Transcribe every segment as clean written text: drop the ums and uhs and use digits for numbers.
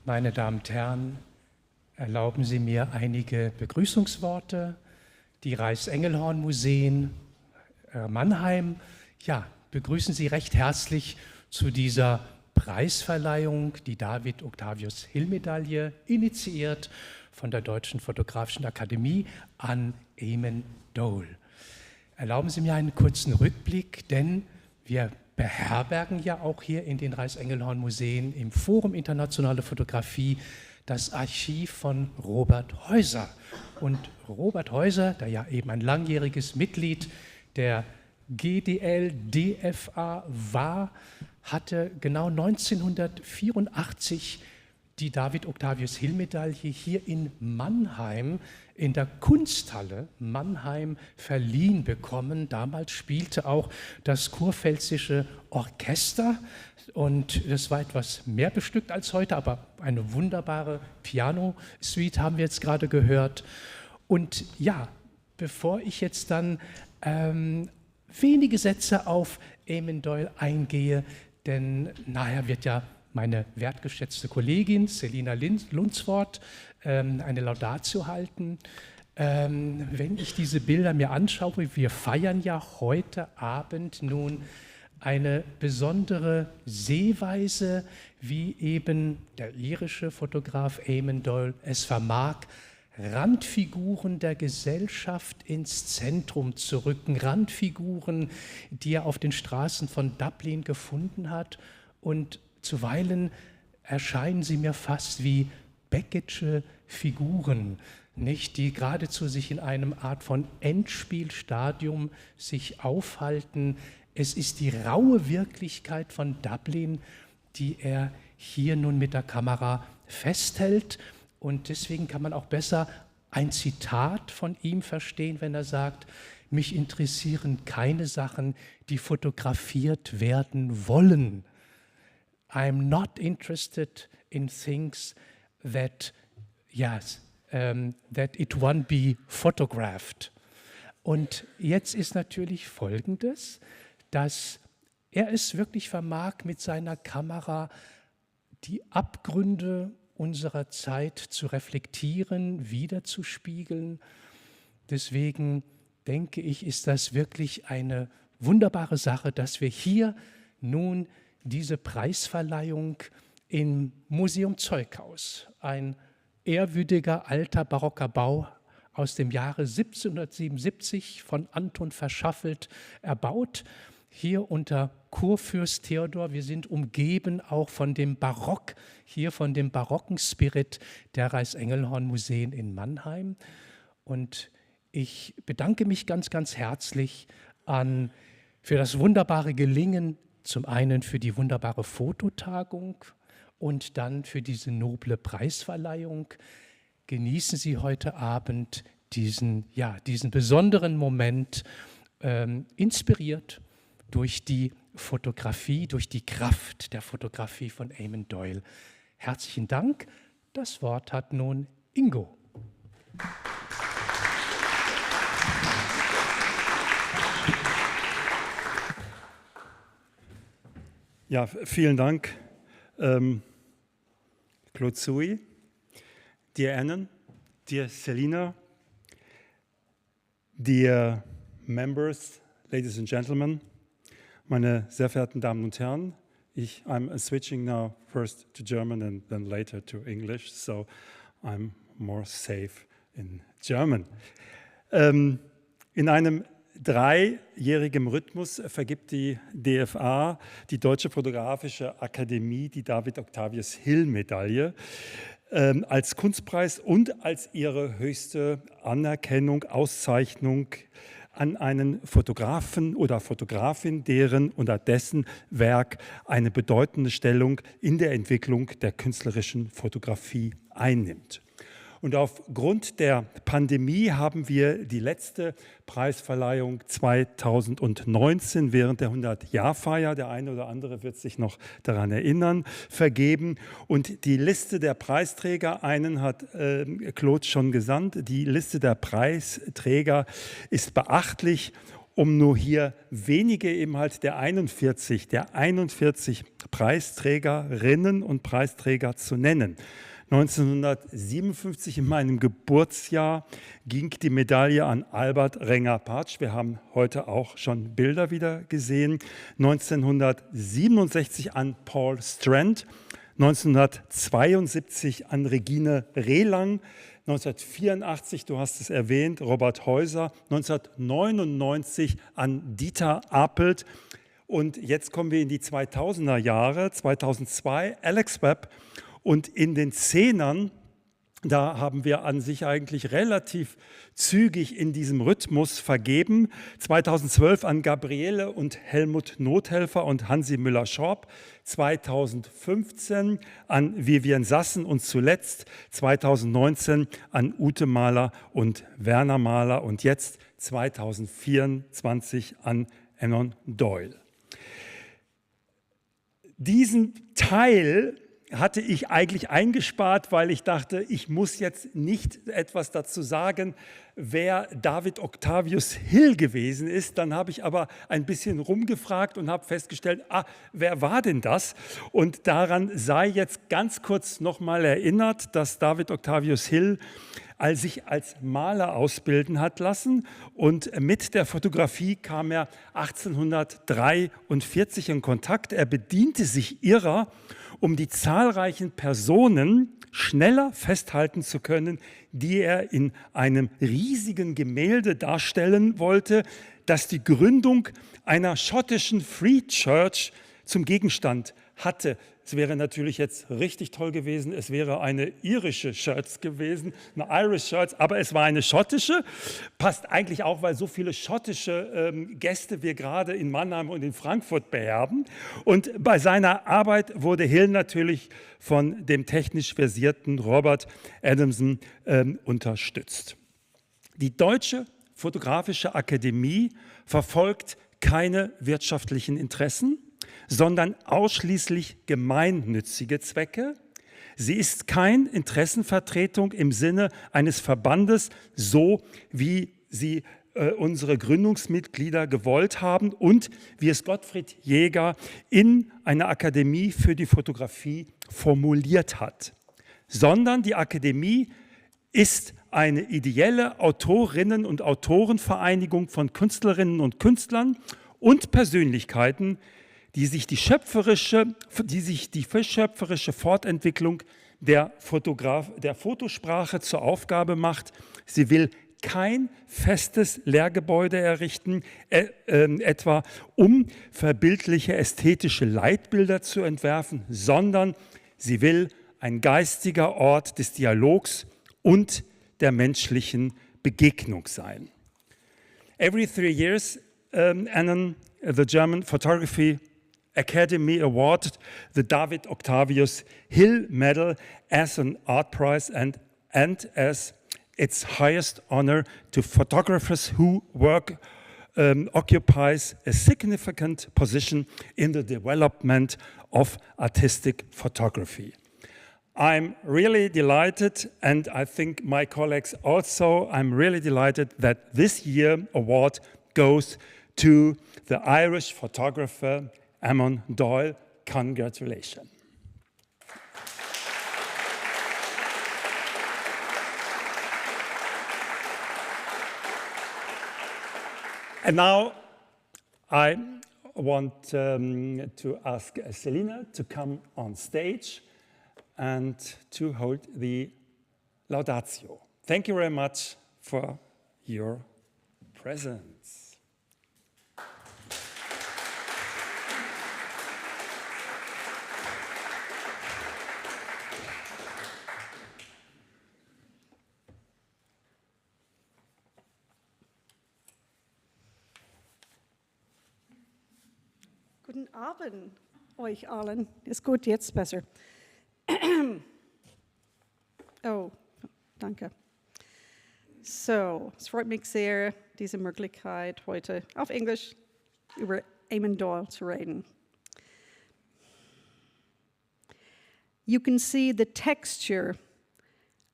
Meine Damen und Herren, erlauben Sie mir einige Begrüßungsworte. Die Reichsengelhorn-Museen Mannheim, ja, begrüßen Sie recht herzlich zu dieser Preisverleihung, die David-Octavius-Hill-Medaille, initiiert von der Deutschen Fotografischen Akademie an Eamonn Doyle. Erlauben Sie mir einen kurzen Rückblick, denn wir beherbergen ja auch hier in den Reichsengelhorn-Museen im Forum Internationale Fotografie das Archiv von Robert Heuser. Und Robert Heuser, der ja eben ein langjähriges Mitglied der DFA war, hatte genau 1984 die David-Octavius-Hill-Medaille hier in Mannheim in der Kunsthalle Mannheim verliehen bekommen. Damals spielte auch das kurpfälzische Orchester und das war etwas mehr bestückt als heute, aber eine wunderbare Piano-Suite haben wir jetzt gerade gehört. Und ja, bevor ich jetzt dann wenige Sätze auf Eamonn Doyle eingehe, denn nachher wird ja meine wertgeschätzte Kollegin Celina Lunsford eine Laudatio halten. Wenn ich diese Bilder mir anschaue, wir feiern ja heute Abend nun eine besondere Sehweise, wie eben der irische Fotograf Eamonn Doyle es vermag, Randfiguren der Gesellschaft ins Zentrum zu rücken, Randfiguren, die er auf den Straßen von Dublin gefunden hat, und zuweilen erscheinen sie mir fast wie Beckett'sche Figuren, nicht, die geradezu sich in einem Art von Endspielstadium sich aufhalten. Es ist die raue Wirklichkeit von Dublin, die er hier nun mit der Kamera festhält. Und deswegen kann man auch besser ein Zitat von ihm verstehen, wenn er sagt: Mich interessieren keine Sachen, die fotografiert werden wollen. I'm not interested in things that it won't be photographed. Und jetzt ist natürlich Folgendes, dass er es wirklich vermag, mit seiner Kamera die Abgründe unserer Zeit zu reflektieren, wiederzuspiegeln. Deswegen denke ich, ist das wirklich eine wunderbare Sache, dass wir hier nun diese Preisverleihung im Museum Zeughaus, ein ehrwürdiger alter barocker Bau aus dem Jahre 1777 von Anton Verschaffelt erbaut, hier unter Kurfürst Theodor. Wir sind umgeben auch von dem Barock, hier von dem barocken Spirit der Reichsengelhorn-Museen in Mannheim. Und ich bedanke mich ganz, ganz herzlich für das wunderbare Gelingen, zum einen für die wunderbare Fototagung und dann für diese noble Preisverleihung. Genießen Sie heute Abend diesen besonderen Moment, inspiriert durch die Fotografie, durch die Kraft der Fotografie von Eamonn Doyle. Herzlichen Dank. Das Wort hat nun Ingo. Ja, vielen Dank, Claude Sui, dear Eamonn, dear Celina, dear members, ladies and gentlemen, meine sehr verehrten Damen und Herren. I'm switching now first to German and then later to English, so I'm more safe in German. In einem dreijährigen Rhythmus vergibt die DFA, die Deutsche Fotografische Akademie, die David-Octavius-Hill-Medaille als Kunstpreis und als ihre höchste Anerkennung, Auszeichnung an einen Fotografen oder Fotografin, deren oder dessen Werk eine bedeutende Stellung in der Entwicklung der künstlerischen Fotografie einnimmt. Und aufgrund der Pandemie haben wir die letzte Preisverleihung 2019 während der 100-Jahr-Feier, der eine oder andere wird sich noch daran erinnern, vergeben. Und die Liste der Preisträger, einen hat Claude schon gesandt, die Liste der Preisträger ist beachtlich, um nur hier wenige eben halt der 41 Preisträgerinnen und Preisträger zu nennen. 1957, in meinem Geburtsjahr, ging die Medaille an Albert Renger-Patsch. Wir haben heute auch schon Bilder wieder gesehen. 1967 an Paul Strand. 1972 an Regine Rehlang. 1984, du hast es erwähnt, Robert Häuser. 1999 an Dieter Apelt. Und jetzt kommen wir in die 2000er Jahre. 2002 Alex Webb. Und in den Zehnern, da haben wir an sich eigentlich relativ zügig in diesem Rhythmus vergeben. 2012 an Gabriele und Helmut Nothelfer und Hansi Müller-Schorb. 2015 an Vivian Sassen und zuletzt 2019 an Ute Mahler und Werner Mahler und jetzt 2024 an Eamonn Doyle. Diesen Teil hatte ich eigentlich eingespart, weil ich dachte, ich muss jetzt nicht etwas dazu sagen, wer David-Octavius-Hill gewesen ist. Dann habe ich aber ein bisschen rumgefragt und habe festgestellt, wer war denn das? Und daran sei jetzt ganz kurz nochmal erinnert, dass David-Octavius-Hill sich als Maler ausbilden hat lassen und mit der Fotografie kam er 1843 in Kontakt. Er bediente sich ihrer, um die zahlreichen Personen schneller festhalten zu können, die er in einem riesigen Gemälde darstellen wollte, das die Gründung einer schottischen Free Church zum Gegenstand hatte. Es wäre natürlich jetzt richtig toll gewesen, es wäre eine irische Church gewesen, eine Irish Church, aber es war eine schottische. Passt eigentlich auch, weil so viele schottische Gäste wir gerade in Mannheim und in Frankfurt beerben. Und bei seiner Arbeit wurde Hill natürlich von dem technisch versierten Robert Adamson unterstützt. Die Deutsche Fotografische Akademie verfolgt keine wirtschaftlichen Interessen, sondern ausschließlich gemeinnützige Zwecke. Sie ist keine Interessenvertretung im Sinne eines Verbandes, so wie sie unsere Gründungsmitglieder gewollt haben und wie es Gottfried Jäger in einer Akademie für die Fotografie formuliert hat. Sondern die Akademie ist eine ideelle Autorinnen- und Autorenvereinigung von Künstlerinnen und Künstlern und Persönlichkeiten, die sich die schöpferische Fortentwicklung der Fotosprache zur Aufgabe macht. Sie will kein festes Lehrgebäude errichten, etwa um verbildliche ästhetische Leitbilder zu entwerfen, sondern sie will ein geistiger Ort des Dialogs und der menschlichen Begegnung sein. Every 3 years, Eamonn, the German Photography Academy awarded the David-Octavius-Hill-Medaille as an art prize and as its highest honor to photographers whose work occupies a significant position in the development of artistic photography. I'm really delighted, and I think my colleagues also, I'm really delighted that this year award goes to the Irish photographer Eamonn Doyle. Congratulations. And now I want to ask Celina to come on stage and to hold the Laudatio. Thank you very much for your presence. Guten Abend euch allen. Ist gut, jetzt besser. Oh, danke. So, es freut mich sehr, diese Möglichkeit heute auf Englisch über Eamonn Doyle zu reden. You can see the texture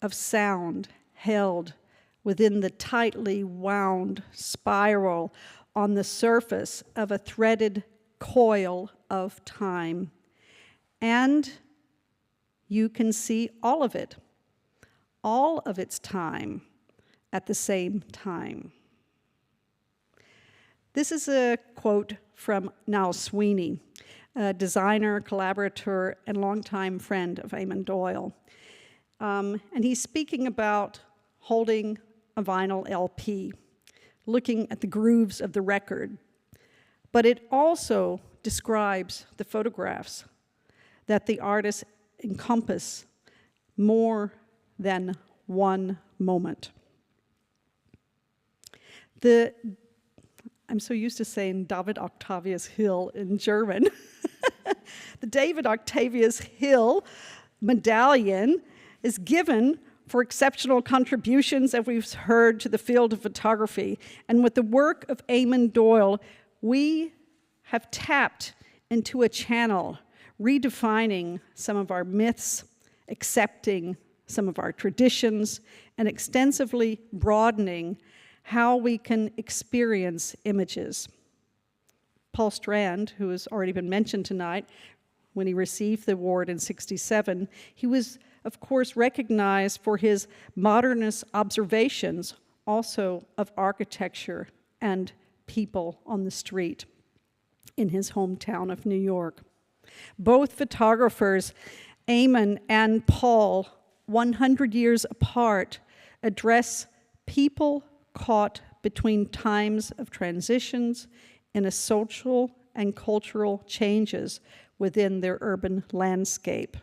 of sound held within the tightly wound spiral on the surface of a threaded coil of time. And you can see all of its time at the same time. This is a quote from Niall Sweeney, a designer, collaborator, and longtime friend of Eamonn Doyle. And he's speaking about holding a vinyl LP, looking at the grooves of the record. But it also describes the photographs that the artist encompass more than one moment. I'm so used to saying David-Octavius-Hill in German. The David-Octavius-Hill-Medaille is given for exceptional contributions, as we've heard, to the field of photography. And with the work of Eamonn Doyle, we have tapped into a channel redefining some of our myths, accepting some of our traditions, and extensively broadening how we can experience images. Paul Strand, who has already been mentioned tonight, when he received the award in '67, he was, of course, recognized for his modernist observations also of architecture and people on the street in his hometown of New York. Both photographers, Eamonn and Paul, 100 years apart, address people caught between times of transitions in a social and cultural changes within their urban landscape.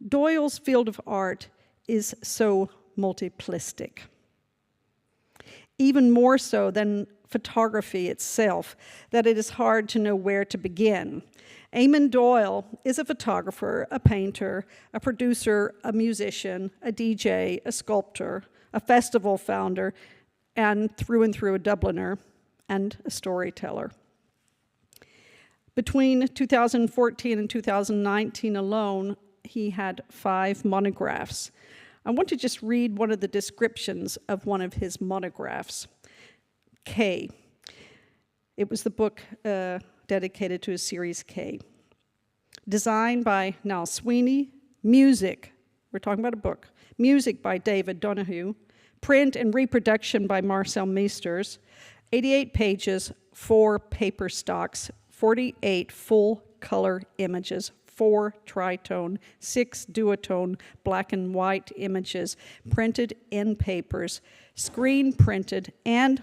Doyle's field of art is so multiplistic, even more so than photography itself, that it is hard to know where to begin. Eamonn Doyle is a photographer, a painter, a producer, a musician, a DJ, a sculptor, a festival founder, and through a Dubliner, and a storyteller. Between 2014 and 2019 alone, he had 5 monographs. I want to just read one of the descriptions of one of his monographs. K. It was the book dedicated to his series K. Designed by Niall Sweeney. Music, we're talking about a book. Music by David Donahue. Print and reproduction by Marcel Meesters. 88 pages, 4 paper stocks, 48 full-color images, 4 tritone, 6 duotone black and white images, printed in papers, screen printed, and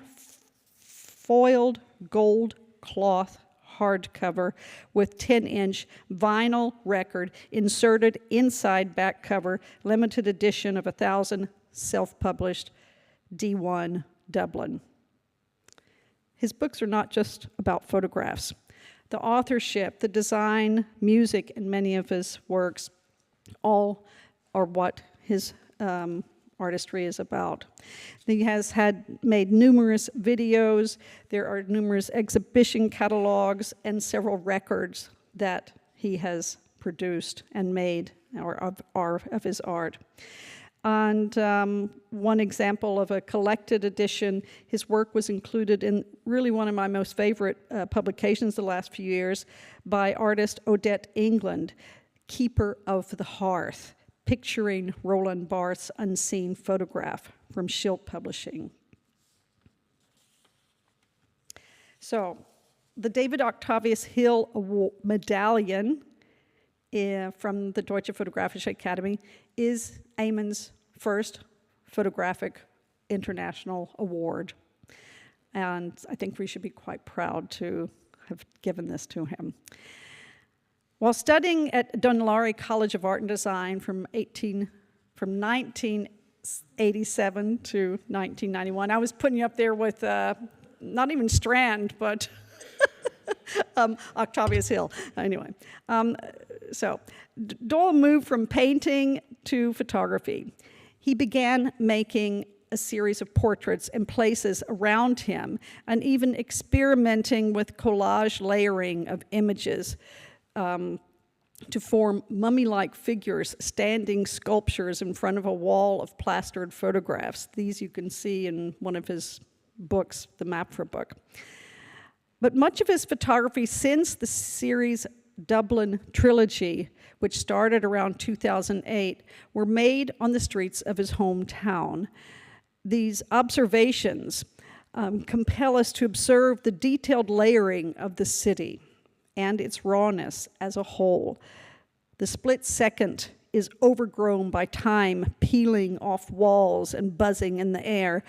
foiled gold cloth hardcover with 10-inch vinyl record inserted inside back cover, limited edition of 1,000, self-published, D1 Dublin. His books are not just about photographs. The authorship, the design, music, and many of his works all are what his artistry is about. He has made numerous videos. There are numerous exhibition catalogs and several records that he has produced and made of his art. And one example of a collected edition, his work was included in really one of my most favorite publications the last few years by artist Odette England, Keeper of the Hearth, picturing Roland Barthes's unseen photograph from Schilt Publishing. So, the David-Octavius-Hill-Medaille from the Deutsche Fotografische Akademie is Eamonn's first photographic international award. And I think we should be quite proud to have given this to him. While studying at Dunlarry College of Art and Design from 1987 to 1991, I was putting you up there with not even Strand, but Octavius Hill. Anyway, so Doyle moved from painting to photography. He began making a series of portraits in places around him, and even experimenting with collage layering of images to form mummy-like figures, standing sculptures in front of a wall of plastered photographs. These you can see in one of his books, the Mapfra book. But much of his photography since the series Dublin trilogy, which started around 2008, were made on the streets of his hometown. These observations compel us to observe the detailed layering of the city and its rawness as a whole. The split second is overgrown by time peeling off walls and buzzing in the air,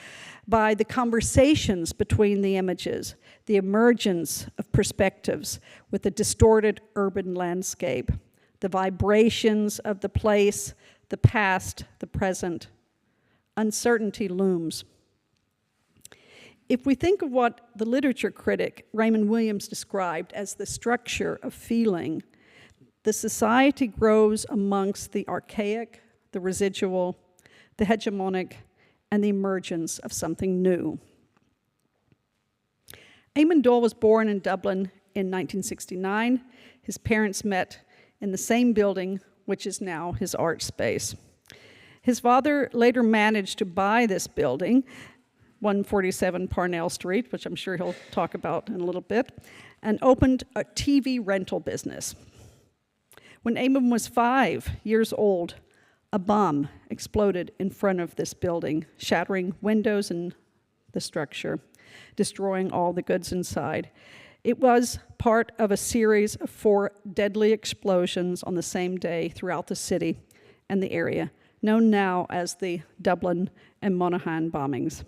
by the conversations between the images, the emergence of perspectives with a distorted urban landscape, the vibrations of the place, the past, the present. Uncertainty looms. If we think of what the literature critic Raymond Williams described as the structure of feeling, the society grows amongst the archaic, the residual, the hegemonic, and the emergence of something new. Eamonn Doyle was born in Dublin in 1969. His parents met in the same building, which is now his art space. His father later managed to buy this building, 147 Parnell Street, which I'm sure he'll talk about in a little bit, and opened a TV rental business. When Eamonn was 5 years old, a bomb exploded in front of this building, shattering windows in the structure, destroying all the goods inside. It was part of a series of 4 deadly explosions on the same day throughout the city and the area, known now as the Dublin and Mannheim bombings.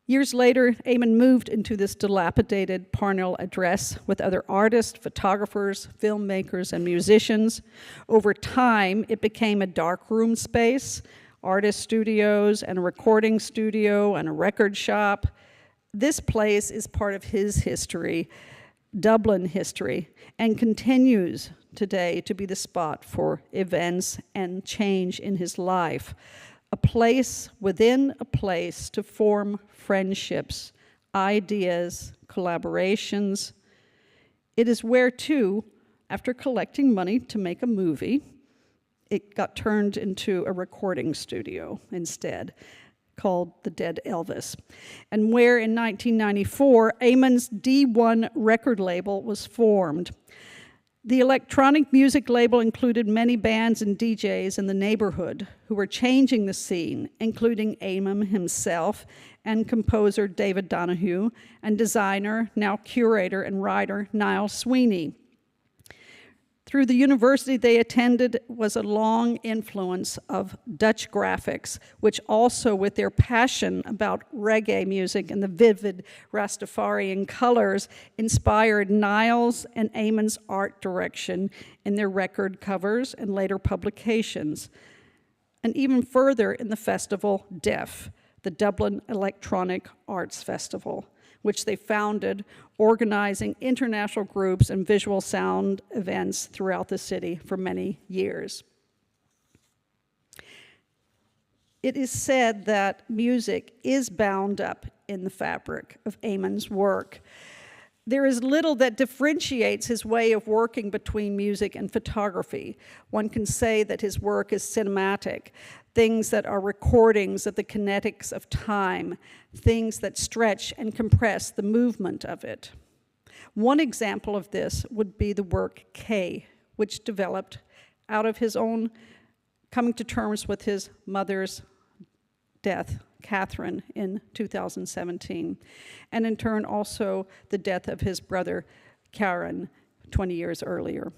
Years later, Eamonn moved into this dilapidated Parnell address with other artists, photographers, filmmakers, and musicians. Over time, it became a darkroom space, artist studios, and a recording studio, and a record shop. This place is part of his history, Dublin history, and continues today to be the spot for events and change in his life. A place within a place to form friendships, ideas, collaborations. It is where, too, after collecting money to make a movie, it got turned into a recording studio instead, called the Dead Elvis, and where in 1994, Eamonn's D1 record label was formed. The electronic music label included many bands and DJs in the neighborhood who were changing the scene, including Eamonn himself and composer David Donahue and designer, now curator and writer, Niall Sweeney. Through the university they attended was a long influence of Dutch graphics, which also, with their passion about reggae music and the vivid Rastafarian colors, inspired Niall's and Eamonn's art direction in their record covers and later publications. And even further in the festival DEF, the Dublin Electronic Arts Festival, which they founded, organizing international groups and visual sound events throughout the city for many years. It is said that music is bound up in the fabric of Eamonn's work. There is little that differentiates his way of working between music and photography. One can say that his work is cinematic, things that are recordings of the kinetics of time, things that stretch and compress the movement of it. One example of this would be the work K, which developed out of his own coming to terms with his mother's death, Catherine, in 2017, and in turn also the death of his brother, Karen, 20 years earlier.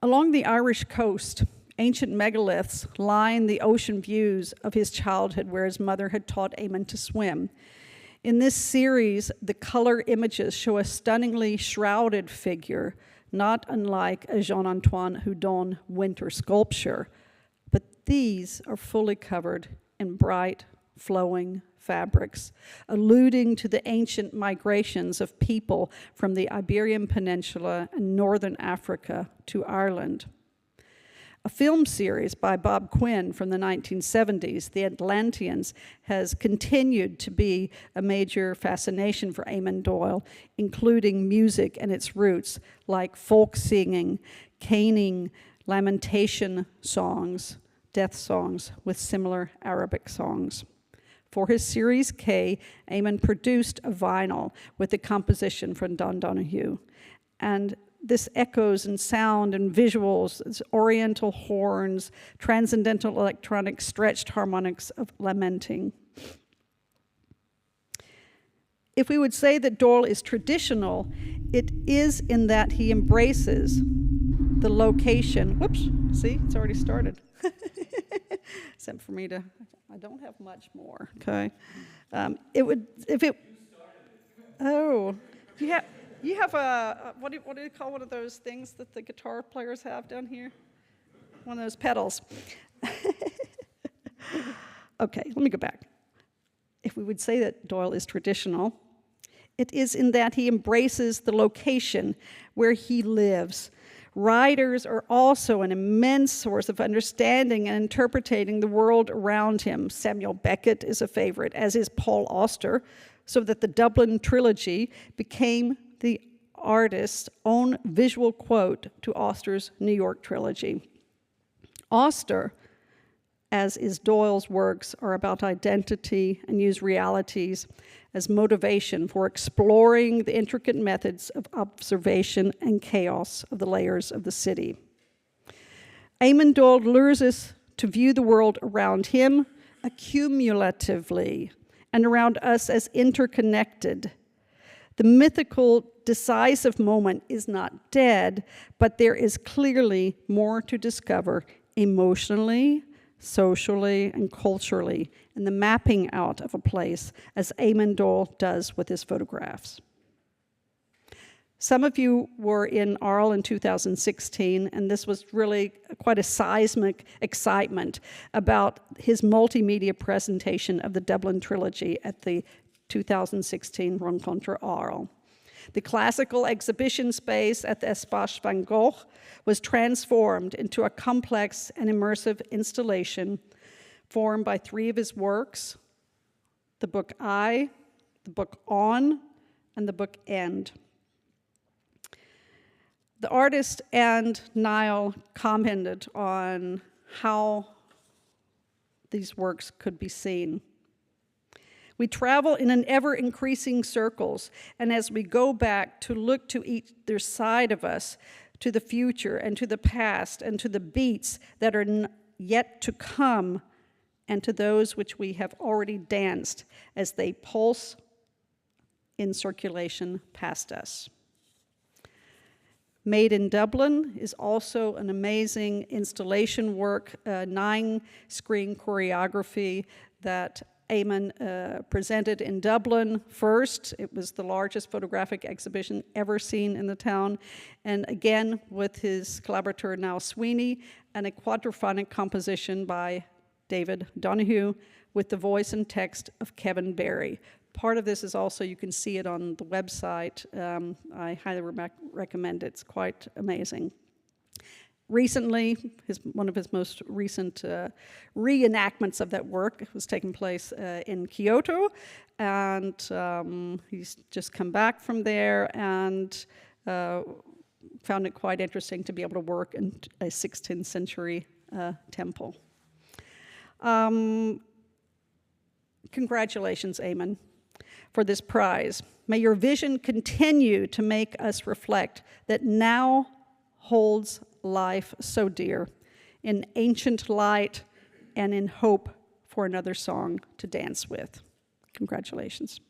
Along the Irish coast, ancient megaliths line the ocean views of his childhood where his mother had taught Eamonn to swim. In this series, the color images show a stunningly shrouded figure, not unlike a Jean-Antoine Houdon winter sculpture, but these are fully covered in bright, flowing fabrics, alluding to the ancient migrations of people from the Iberian Peninsula and northern Africa to Ireland. A film series by Bob Quinn from the 1970s, The Atlanteans, has continued to be a major fascination for Eamonn Doyle, including music and its roots, like folk singing, caning, lamentation songs, death songs with similar Arabic songs. For his Series K, Eamonn produced a vinyl with the composition from Don Donahue. And this echoes in sound and visuals, it's oriental horns, transcendental electronic stretched harmonics of lamenting. If we would say that Doyle is traditional, it is in that he embraces the location. Whoops, see, it's already started. Except for me to, I don't have much more, okay? You have a, what do you call one of those things that the guitar players have down here? One of those pedals. Okay, let me go back. If we would say that Doyle is traditional, it is in that he embraces the location where he lives. Writers are also an immense source of understanding and interpreting the world around him. Samuel Beckett is a favorite, as is Paul Auster, so that the Dublin trilogy became the artist's own visual quote to Auster's New York trilogy. Auster, as is Doyle's works, are about identity and use realities as motivation for exploring the intricate methods of observation and chaos of the layers of the city. Eamonn Doyle lures us to view the world around him accumulatively and around us as interconnected. The mythical, decisive moment is not dead, but there is clearly more to discover emotionally, socially, and culturally in the mapping out of a place, as Eamonn Doyle does with his photographs. Some of you were in Arles in 2016, and this was really quite a seismic excitement about his multimedia presentation of the Dublin trilogy at the 2016 Rencontre Arles. The classical exhibition space at the Espace Van Gogh was transformed into a complex and immersive installation formed by 3 of his works: the book I, the book On, and the book End. The artist and Niall commented on how these works could be seen. We travel in an ever-increasing circles, and as we go back to look to either side of us, to the future and to the past and to the beats that are yet to come, and to those which we have already danced as they pulse in circulation past us. Made in Dublin is also an amazing installation work, 9-screen choreography that Eamonn presented in Dublin first. It was the largest photographic exhibition ever seen in the town. And again, with his collaborator Niall Sweeney, and a quadraphonic composition by David Donahue with the voice and text of Kevin Barry. Part of this is also, you can see it on the website. I highly recommend it. It's quite amazing. Recently, one of his most recent reenactments of that work was taking place in Kyoto, and he's just come back from there and found it quite interesting to be able to work in a 16th century temple. Congratulations, Eamonn, for this prize. May your vision continue to make us reflect that now holds life so dear, in ancient light and in hope for another song to dance with. Congratulations.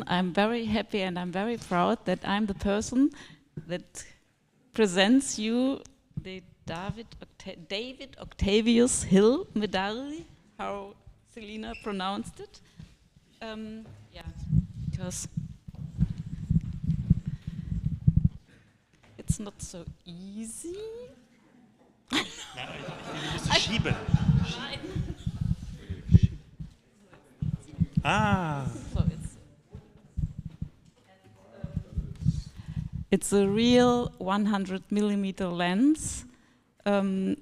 I'm very happy and I'm very proud that I'm the person that presents you the David-Octavius-Hill-Medaille, how Celina pronounced it. Yeah, because it's not so easy. Schieben. Ah. So it's a real 100mm lens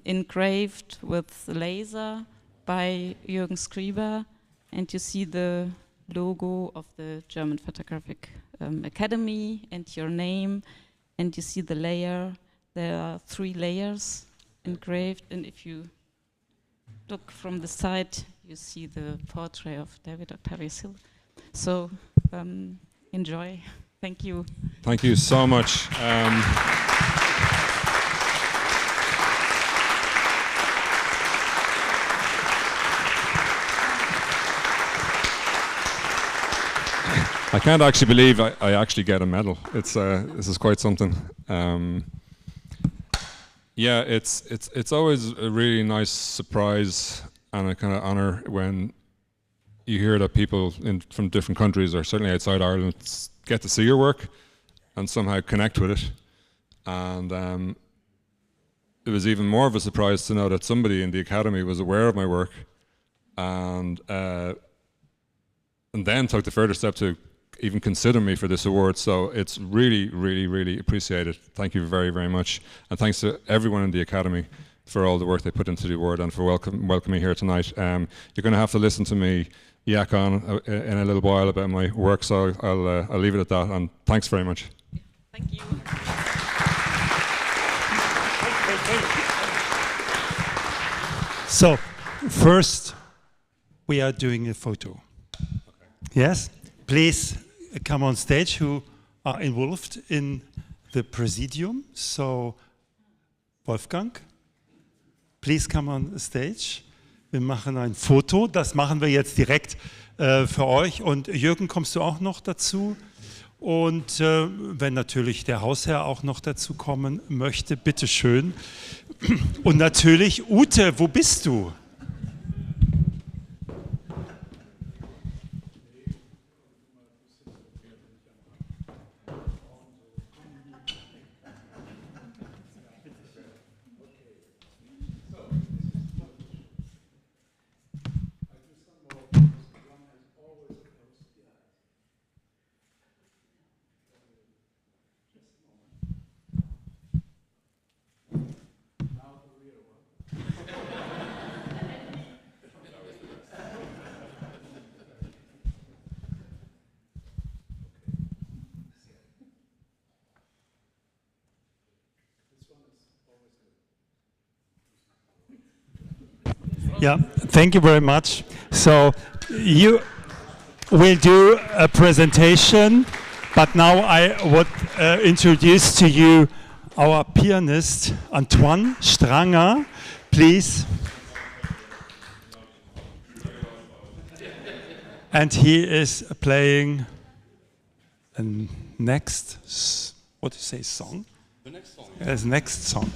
engraved with laser by Jürgen Skriber, and you see the logo of the German Photographic Academy and your name, and you see the layer. There are 3 layers engraved, and if you look from the side, you see the portrait of David-Octavius-Hill. So enjoy. Thank you. Thank you so much. I can't actually believe I actually get a medal. It's this is quite something. Yeah, it's always a really nice surprise and a kind of honor when you hear that people from different countries, or certainly outside Ireland, get to see your work. and somehow connect with it. And it was even more of a surprise to know that somebody in the Academy was aware of my work, and then took the further step to even consider me for this award. So it's really, really, really appreciated. Thank you very, very much. And thanks to everyone in the Academy for all the work they put into the award and for welcoming me here tonight. You're going to have to listen to me yak on in a little while about my work, so I'll leave it at that. And thanks very much. Thank you. So, first, we are doing a photo. Yes? Please come on stage who are involved in the Präsidium. So, Wolfgang, please come on stage. Wir machen ein Foto. Das machen wir jetzt direkt für euch. Und Jürgen, kommst du auch noch dazu? Und wenn natürlich der Hausherr auch noch dazu kommen möchte, bitteschön. Und natürlich, Ute, wo bist du? Yeah, thank you very much. So you will do a presentation, but now I would introduce to you our pianist Antoine Spranger, please. And he is playing the next, what do you say, song? The next song. Yes, next song.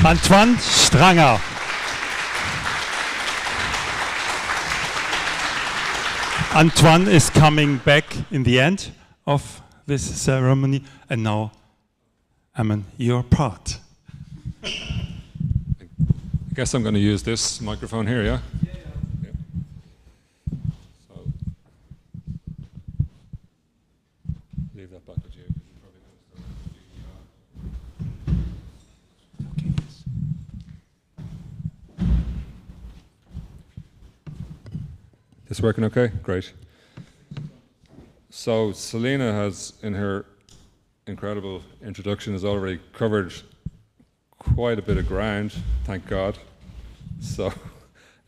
Antoine Spranger. Antoine is coming back in the end of this ceremony, and now, Eamonn, your part. I guess I'm going to use this microphone here, yeah? Yeah. So, leave that back with you, because you're probably going to start. This working okay? Great. So Celina has, in her incredible introduction, has already covered quite a bit of ground, thank God. So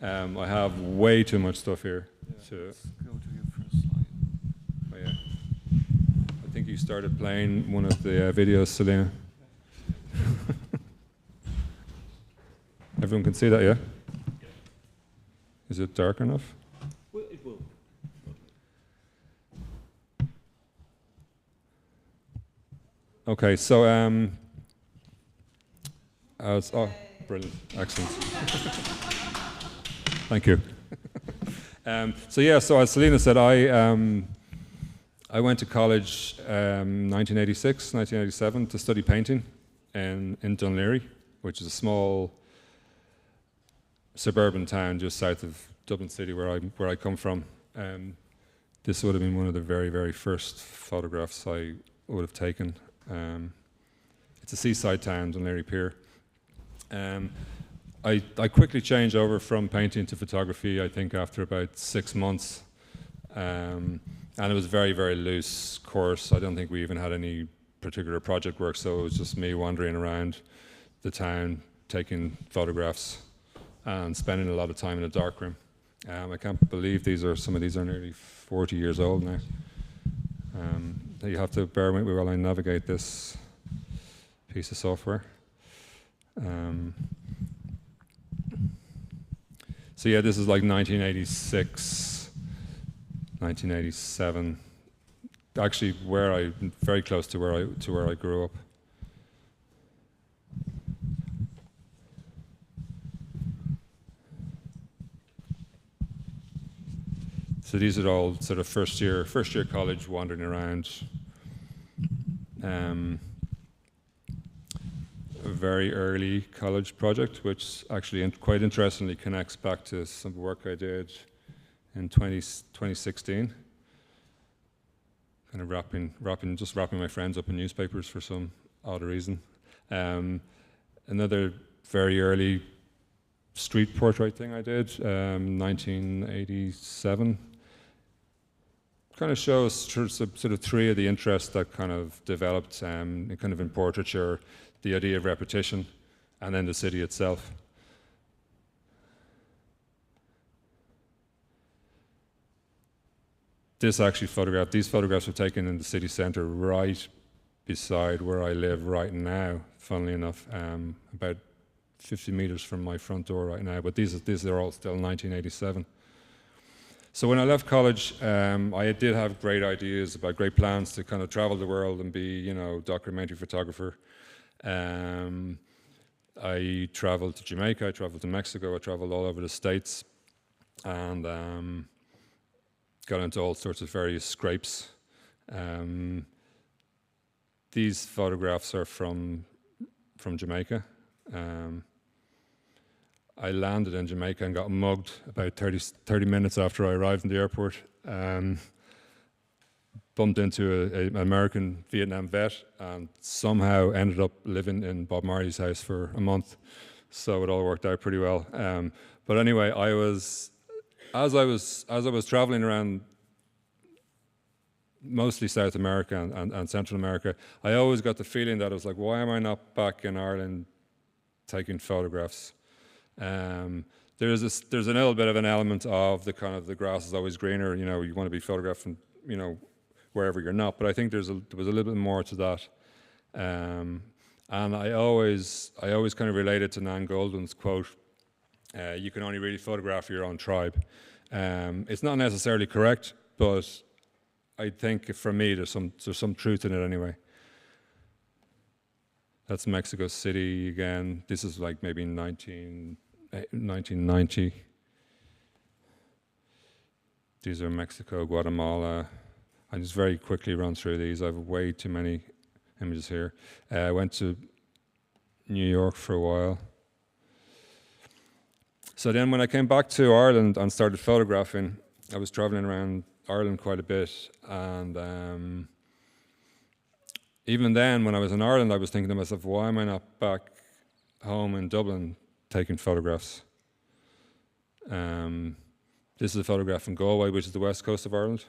I have way too much stuff here. Go to your first slide. Oh yeah. I think you started playing one of the videos, Celina. Everyone can see that, yeah? Is it dark enough? Well, it will. Okay, so oh, brilliant, excellent. Thank you. So as Celina said, I went to college 1986, 1987 to study painting in Dún Laoghaire, which is a small suburban town just south of Dublin City, where I come from. This would have been one of the very, very first photographs I would have taken. It's a seaside town, Dún Laoghaire Pier. I quickly changed over from painting to photography, I think after about 6 months. And it was a very, very loose course. I don't think we even had any particular project work, so it was just me wandering around the town, taking photographs and spending a lot of time in a darkroom. I can't believe some of these are nearly 40 years old now. You have to bear with me while I navigate this piece of software. So yeah, this is like 1986, 1987. Actually, very close to where I grew up. So these are all sort of first year college, wandering around. A very early college project, which actually quite interestingly connects back to some work I did in 2016. Kind of wrapping my friends up in newspapers for some odd reason. Another very early street portrait thing I did, 1987. Kind of shows sort of three of the interests that kind of developed kind of in portraiture: the idea of repetition, and then the city itself. These photographs were taken in the city centre, right beside where I live right now, funnily enough, about 50 metres from my front door right now, but these are all still 1987. So when I left college, I did have great ideas, great plans to kind of travel the world and be, documentary photographer. I traveled to Jamaica, I traveled to Mexico, I traveled all over the States, and got into all sorts of various scrapes. These photographs are from Jamaica. I landed in Jamaica and got mugged about 30 minutes after I arrived in the airport. Bumped into an American Vietnam vet and somehow ended up living in Bob Marley's house for a month. So it all worked out pretty well. But anyway, as I was traveling around mostly South America and Central America, I always got the feeling that I was like, why am I not back in Ireland taking photographs? There's a little bit of an element of the kind of the grass is always greener. You want to be photographing, wherever you're not. But I think there was a little bit more to that. And I always kind of related to Nan Goldwyn's quote, you can only really photograph your own tribe. It's not necessarily correct, but I think for me there's some truth in it anyway. That's Mexico City again. This is like maybe 1990. These are Mexico, Guatemala. I just very quickly run through these. I have way too many images here. I went to New York for a while. So then when I came back to Ireland and started photographing, I was traveling around Ireland quite a bit. And even then, when I was in Ireland, I was thinking to myself, why am I not back home in Dublin taking photographs? This is a photograph from Galway, which is the west coast of Ireland.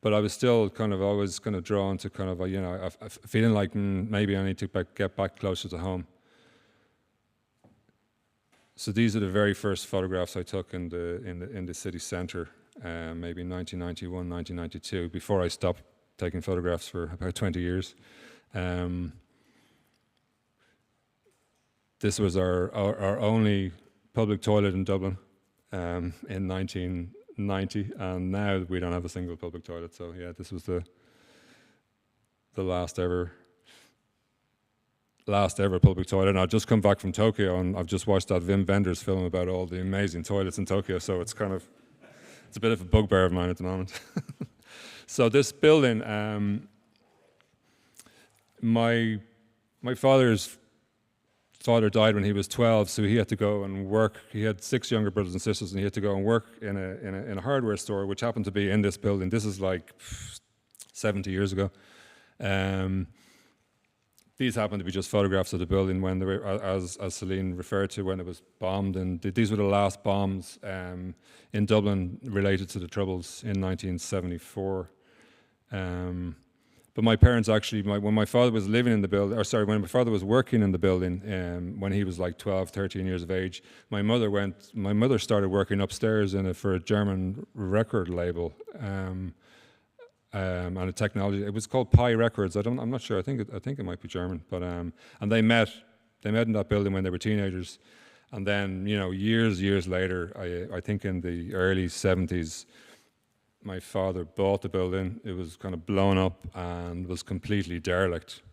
But I was still kind of always kind of drawn to kind of, you know, feeling like maybe I need to get back closer to home. So these are the very first photographs I took in the city centre, maybe 1991, 1992, before I stopped taking photographs for about 20 years. This was our only public toilet in Dublin in 1990, and now we don't have a single public toilet. So yeah, this was the last ever public toilet. And I've just come back from Tokyo, and I've just watched that Wim Wenders film about all the amazing toilets in Tokyo. So it's a bit of a bugbear of mine at the moment. So this building, my father's father died when he was 12, so he had to go and work. He had 6 younger brothers and sisters, and he had to go and work in a hardware store, which happened to be in this building. This is like 70 years ago. These happen to be just photographs of the building when they were, as Celine referred to, when it was bombed. And these were the last bombs in Dublin related to the Troubles in 1974. But my parents actually, when my father was living in the building, when my father was working in the building, when he was like 12, 13 years of age, my mother started working upstairs for a German record label. And a technology. It was called Pi Records. I'm not sure. I think it might be German. But and they met in that building when they were teenagers, and then years later, I think in the early 70s, my father bought the building. It was kind of blown up and was completely derelict,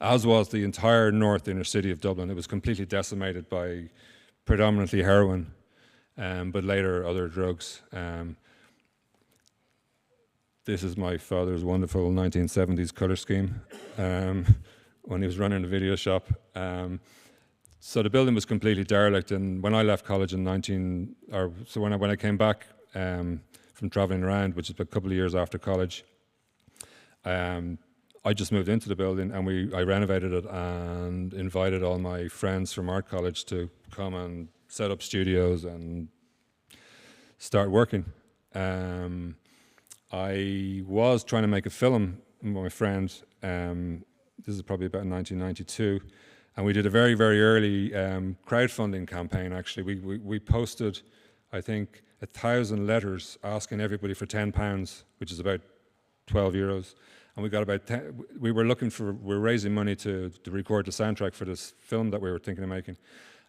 as was the entire north inner city of Dublin. It was completely decimated by predominantly heroin, but later other drugs. This is my father's wonderful 1970s color scheme when he was running a video shop. So the building was completely derelict, and when I left college in when I came back from traveling around, which is a couple of years after college, I just moved into the building, and I renovated it and invited all my friends from art college to come and set up studios and start working. I was trying to make a film with my friend. This is probably about 1992, and we did a very, very early crowdfunding campaign. Actually, we posted, I think, 1,000 letters asking everybody for £10, which is about 12 euros, and we got about 10. We're raising money to record the soundtrack for this film that we were thinking of making,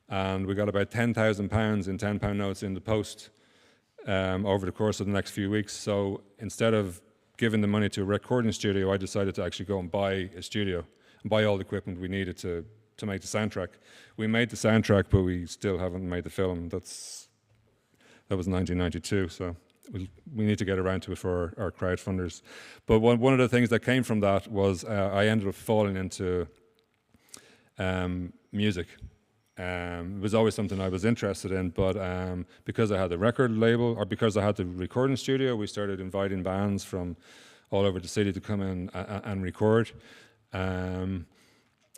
and we got about £10,000 in £10 notes in the post. Over the course of the next few weeks. So instead of giving the money to a recording studio, I decided to actually go and buy a studio and buy all the equipment we needed to make the soundtrack. We made the soundtrack, but we still haven't made the film. That was 1992, so we need to get around to it for our crowdfunders. But one of the things that came from that was I ended up falling into music. It was always something I was interested in, but because I had the record label, or because I had the recording studio, we started inviting bands from all over the city to come in and record.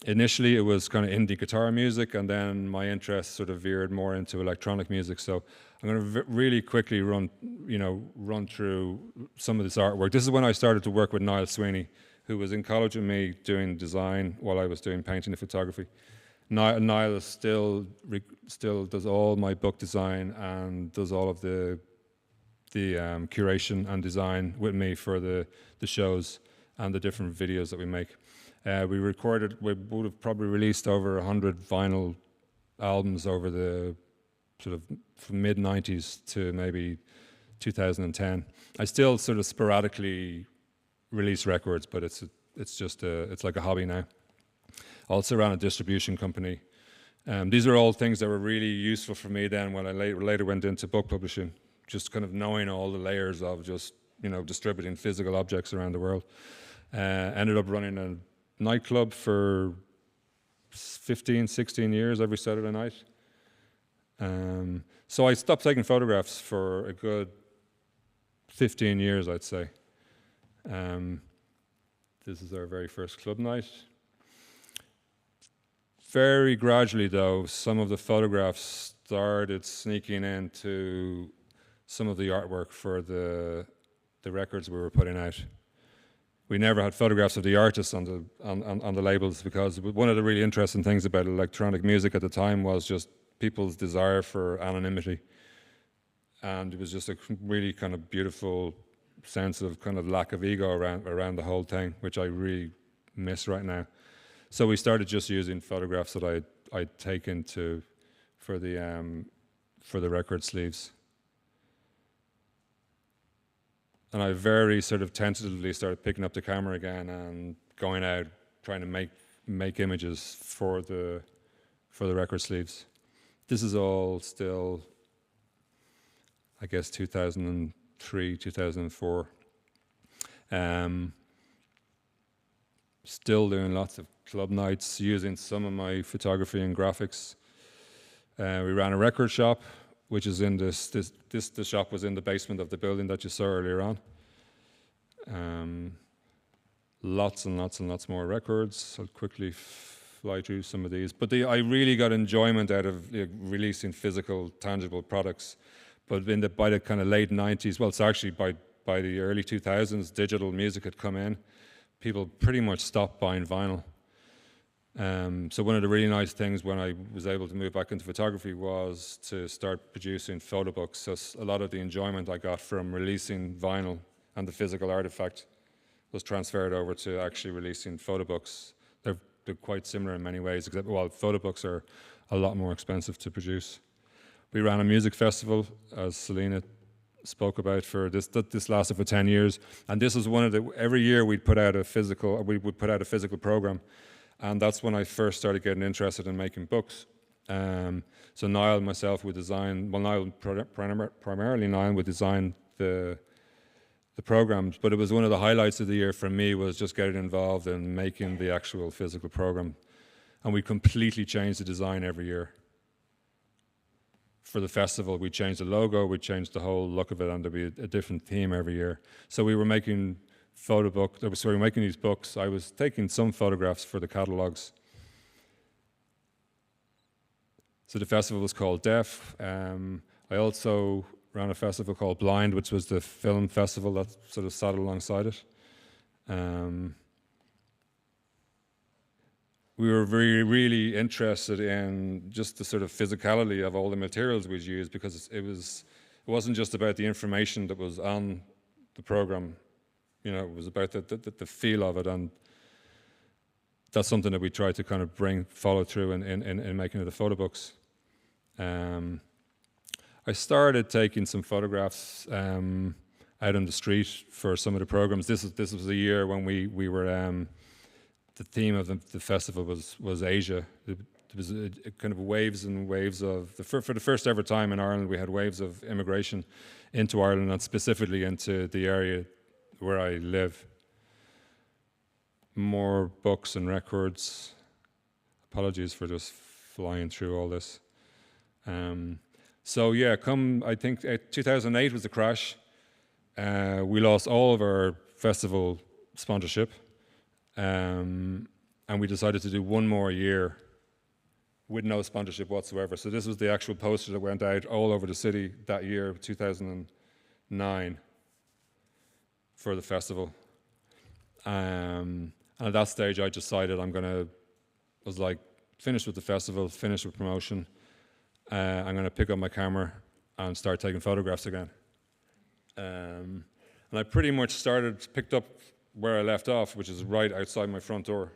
Initially, it was kind of indie guitar music, and then my interest sort of veered more into electronic music. So I'm going to really quickly run through some of this artwork. This is when I started to work with Niall Sweeney, who was in college with me doing design while I was doing painting and photography. Niall is still does all my book design and does all of the curation and design with me for the shows and the different videos that we make. We would have probably released over 100 vinyl albums over the sort of from mid-90s to maybe 2010. I still sort of sporadically release records, but it's like a hobby now. Also ran a distribution company. These are all things that were really useful for me then when I later went into book publishing, just kind of knowing all the layers of just, distributing physical objects around the world. Ended up running a nightclub for 15, 16 years every Saturday night. So I stopped taking photographs for a good 15 years, I'd say. This is our very first club night. Very gradually, though, some of the photographs started sneaking into some of the artwork for the records we were putting out. We never had photographs of the artists on the labels, because one of the really interesting things about electronic music at the time was just people's desire for anonymity. And it was just a really kind of beautiful sense of kind of lack of ego around the whole thing, which I really miss right now. So we started just using photographs that I'd taken for the record sleeves. And I very sort of tentatively started picking up the camera again and going out trying to make images for the record sleeves. This is all still, I guess, 2003, 2004. Still doing lots of club nights, using some of my photography and graphics. We ran a record shop, which is in the shop was in the basement of the building that you saw earlier on. Lots and lots and lots more records. I'll quickly fly through some of these. But I really got enjoyment out of releasing physical, tangible products. But by the kind of late 90s, well, it's actually by the early 2000s, digital music had come in. People pretty much stopped buying vinyl. So one of the really nice things when I was able to move back into photography was to start producing photo books. So a lot of the enjoyment I got from releasing vinyl and the physical artifact was transferred over to actually releasing photo books. They're quite similar in many ways, except, well, photo books are a lot more expensive to produce. We ran a music festival, as Celina spoke about, for this lasted for 10 years. And this was every year we would put out a physical program. And that's when I first started getting interested in making books. So Niall and myself would design, well, primarily Niall would design the programs, but it was one of the highlights of the year for me was just getting involved in making the actual physical program. And we completely changed the design every year. For the festival, we changed the logo, we changed the whole look of it, and there'd be a different theme every year. So we were making making these books. I was taking some photographs for the catalogues. So the festival was called Deaf. I also ran a festival called Blind, which was the film festival that sort of sat alongside it. We were really interested in just the sort of physicality of all the materials we'd used, because it wasn't just about the information that was on the program. It was about the feel of it, and that's something that we tried to kind of follow through in making of the photo books. I started taking some photographs out on the street for some of the programs. This was the year when we were. The theme of the festival was Asia. There was a kind of waves and waves of for the first ever time in Ireland, we had waves of immigration into Ireland, and specifically into the area where I live. More books and records. Apologies for just flying through all this. So yeah, I think 2008 was the crash. We lost all of our festival sponsorship, and we decided to do one more year with no sponsorship whatsoever. So this was the actual poster that went out all over the city that year, 2009, for the festival. And at that stage, I decided finished with the festival, finished with promotion. I'm going to pick up my camera and start taking photographs again. And I pretty much picked up where I left off, which is right outside my front door.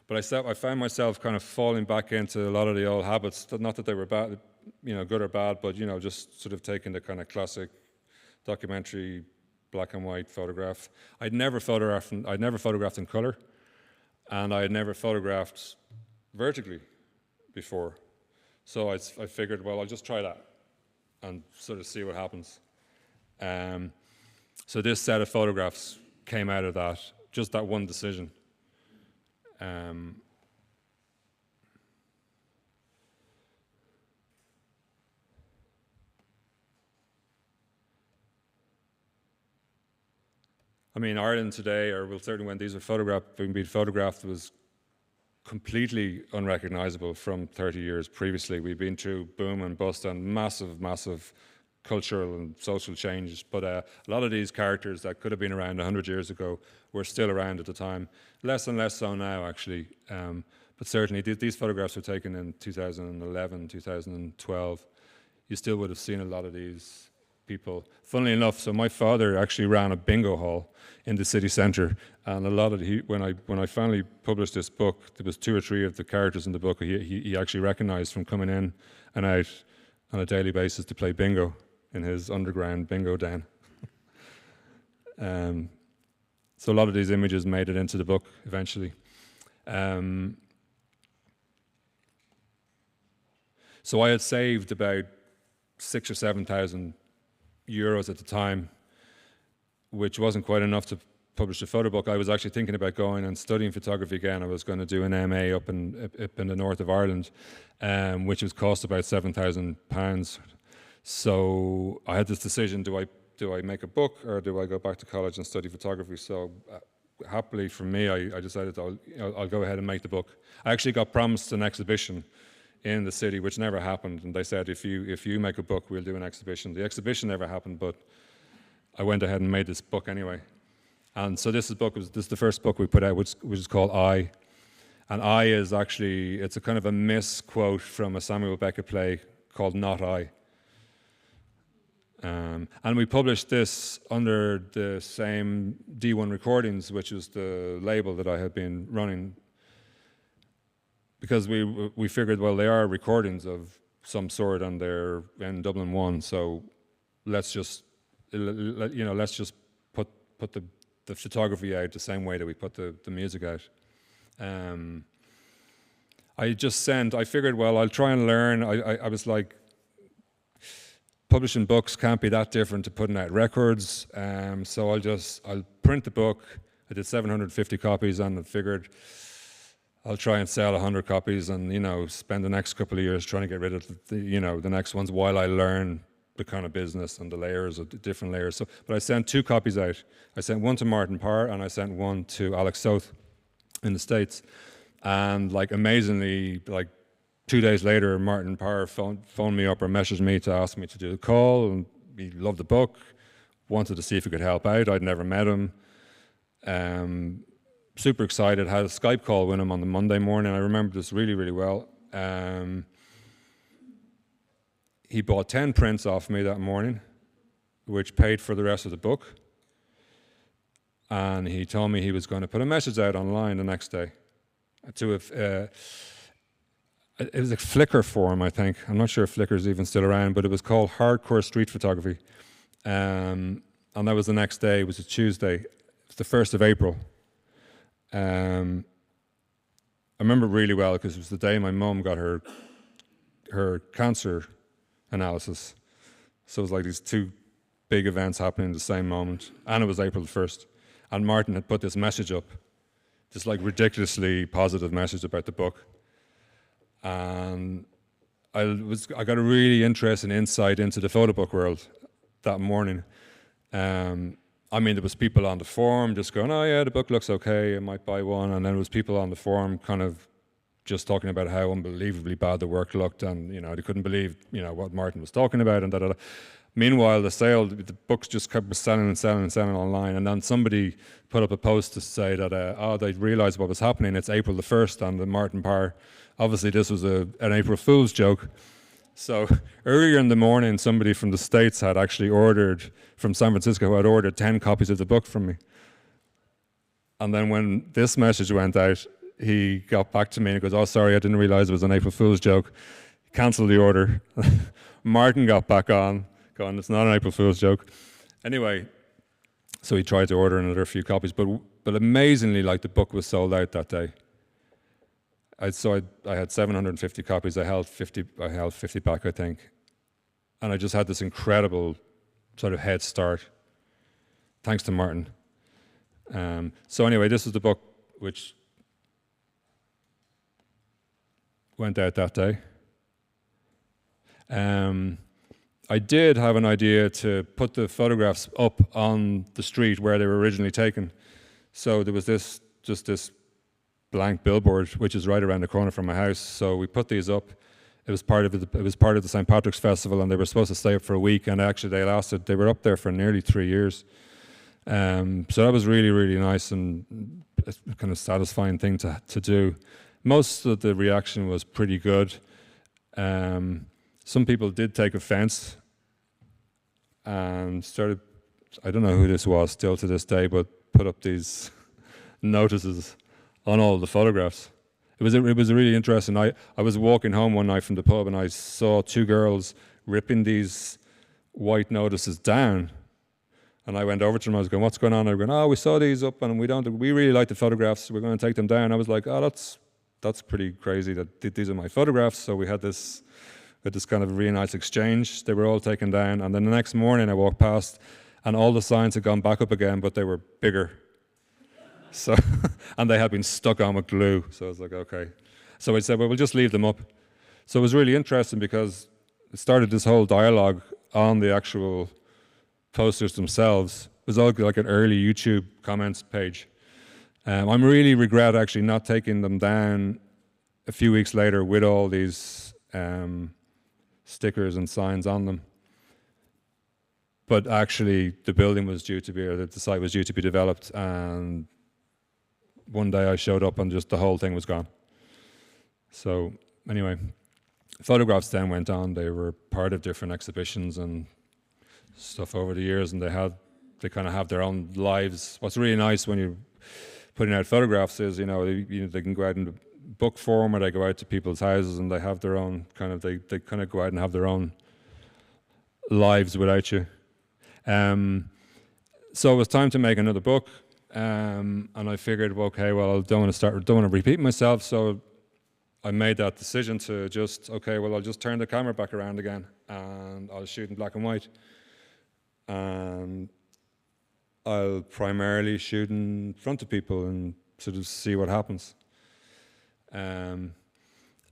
But I found myself kind of falling back into a lot of the old habits. Not that they were bad, good or bad, but just sort of taking the kind of classic documentary black and white photograph. I'd never photographed in color. and I had never photographed vertically before. So I figured, well, I'll just try that and sort of see what happens. So this set of photographs came out of that, just that one decision. I mean, Ireland today, or well, certainly when these were being photographed, was completely unrecognizable from 30 years previously. We've been through boom and bust and massive cultural and social changes, but a lot of these characters that could have been around 100 years ago were still around at the time. Less and less so now, actually. But certainly, these photographs were taken in 2011, 2012. You still would have seen a lot of these people. Funnily enough, so my father actually ran a bingo hall in the city centre, and a lot of when I finally published this book, there was 2 or 3 of the characters in the book he actually recognised from coming in and out on a daily basis to play bingo in his underground bingo den. So a lot of these images made it into the book eventually. So I had saved about 6,000 or 7,000 euros at the time, which wasn't quite enough to publish a photo book. I was actually thinking about going and studying photography again. I was going to do an MA up in the north of Ireland, which was cost about £7,000. So I had this decision: do I make a book, or do I go back to college and study photography? So happily for me, I decided I'll go ahead and make the book. I actually got promised an exhibition in the city, which never happened, and they said, if you make a book, we'll do an exhibition. The exhibition never happened, but I went ahead and made this book anyway. And so this is the first book we put out, which is called I. And I is actually, it's a kind of a misquote from a Samuel Beckett play called Not I. And we published this under the same D1 Recordings, which is the label that I had been running, because we figured, well, they are recordings of some sort, and they're in Dublin 1, so let's just put the photography out the same way that we put the music out. I figured, well, I'll try and learn. I was like, publishing books can't be that different to putting out records, so I'll print the book. I did 750 copies, and I figured I'll try and sell 100 copies, and spend the next couple of years trying to get rid of the next ones while I learn the kind of business and the layers of the different layers. So, but I sent 2 copies out. I sent one to Martin Parr, and I sent one to Alex South in the States. And amazingly, 2 days later, Martin Parr phoned me up or messaged me to ask me to do the call, and he loved the book, wanted to see if he could help out. I'd never met him. Super excited, had a Skype call with him on the Monday morning. I remember this really, really well. He bought 10 prints off me that morning, which paid for the rest of the book. And he told me he was going to put a message out online the next day. It was a Flickr forum, I think. I'm not sure if Flickr is even still around, but it was called Hardcore Street Photography. And that was the next day. It was a Tuesday. It was the 1st of April. I remember really well because it was the day my mum got her cancer analysis. So it was like these 2 big events happening at the same moment, and it was April the 1st. And Martin had put this message up, this ridiculously positive message about the book. And I got a really interesting insight into the photo book world that morning. There was people on the forum just going, oh yeah, the book looks okay, I might buy one. And then there was people on the forum kind of just talking about how unbelievably bad the work looked, and they couldn't believe what Martin was talking about, and da. Meanwhile, the books just kept selling and selling and selling online. And then somebody put up a post to say that they realised what was happening. It's April the 1st, and the Martin Parr. Obviously, this was an April Fool's joke. So earlier in the morning, somebody from the States had actually ordered, from San Francisco, who had ordered 10 copies of the book from me. And then when this message went out, he got back to me and goes, oh, sorry, I didn't realise it was an April Fool's joke. Cancelled the order. Martin got back on, going, it's not an April Fool's joke. Anyway, So he tried to order another few copies, but amazingly, like, the book was sold out that day. I had 750 copies. I held 50 back, I think, and I just had this incredible sort of head start, thanks to Martin. So anyway, this is the book which went out that day. I did have an idea to put the photographs up on the street where they were originally taken. So there was this blank billboard, which is right around the corner from my house. So we put these up. It was part of the St. Patrick's Festival, and they were supposed to stay up for a week. And actually, they were up there for nearly 3 years. So that was really, really nice and a kind of satisfying thing to do. Most of the reaction was pretty good. Some people did take offense and started, I don't know who this was still to this day, but put up these notices on all the photographs. It was really interesting. I was walking home one night from the pub and I saw 2 girls ripping these white notices down. And I went over to them, I was going, what's going on? They were going, oh, we saw these up and we really like the photographs, we're going to take them down. I was like, oh, that's pretty crazy that these are my photographs. So we had this kind of really nice exchange. They were all taken down. And then the next morning I walked past and all the signs had gone back up again, but they were bigger. So, and they had been stuck on with glue. So I was like, okay. So I said, well, we'll just leave them up. So it was really interesting because it started this whole dialogue on the actual posters themselves. It was all like an early YouTube comments page. I really regret actually not taking them down a few weeks later with all these stickers and signs on them. But actually the building was due to be, or the site was due to be developed, and one day I showed up and just the whole thing was gone. So anyway, photographs then went on. They were part of different exhibitions and stuff over the years, and they kind of have their own lives. What's really nice when you're putting out photographs is, they can go out in book form, or they go out to people's houses and they have their own kind of, they kind of go out and have their own lives without you. So it was time to make another book, and I figured, well, okay, well, I don't want to repeat myself, so I made that decision to just, okay, well, I'll just turn the camera back around again, and I'll shoot in black and white, and I'll primarily shoot in front of people and sort of see what happens.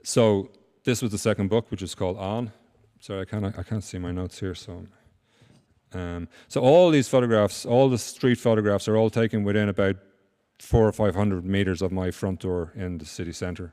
So this was the second book, which is called On. Sorry, I can't see my notes here, so. So all these photographs, all the street photographs, are all taken within about 400 or 500 meters of my front door in the city centre.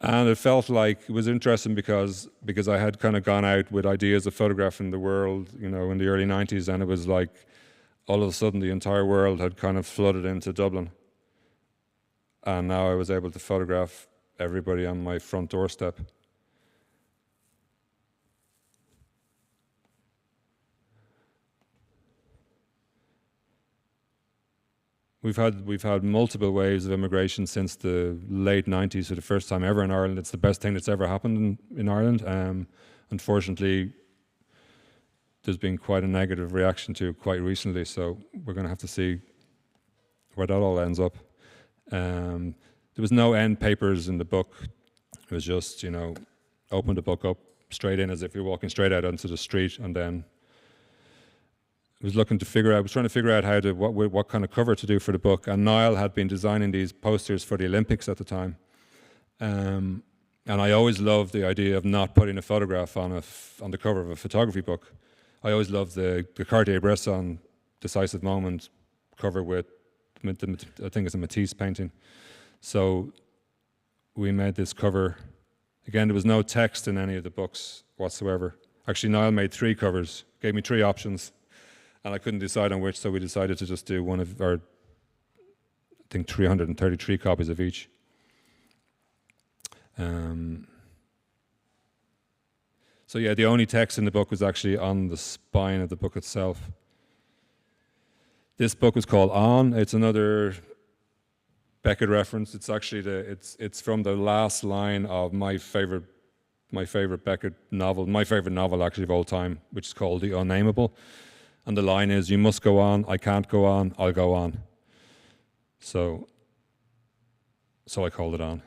And it felt like it was interesting because I had kind of gone out with ideas of photographing the world, in the early 90s, and it was like all of a sudden the entire world had kind of flooded into Dublin. And now I was able to photograph everybody on my front doorstep. We've had multiple waves of immigration since the late 90s, for the first time ever in Ireland. It's the best thing that's ever happened in Ireland. Unfortunately, there's been quite a negative reaction to it quite recently, so we're going to have to see where that all ends up. There was no end papers in the book. It was just, open the book up straight in as if you're walking straight out onto the street, and then I was trying to figure out what kind of cover to do for the book, and Niall had been designing these posters for the Olympics at the time. And I always loved the idea of not putting a photograph on the cover of a photography book. I always loved the Cartier-Bresson Decisive Moment cover with, I think it's a Matisse painting. So we made this cover. Again, there was no text in any of the books whatsoever. Actually, Niall made 3 covers, gave me 3 options, and I couldn't decide on which, so we decided to just do one of our, I think, 333 copies of each. So yeah, the only text in the book was actually on the spine of the book itself. This book is called On. It's another Beckett reference. It's actually it's from the last line of my favorite Beckett novel, my favorite novel actually of all time, which is called The Unnameable. And the line is, "You must go on, I can't go on, I'll go on." So I called it on.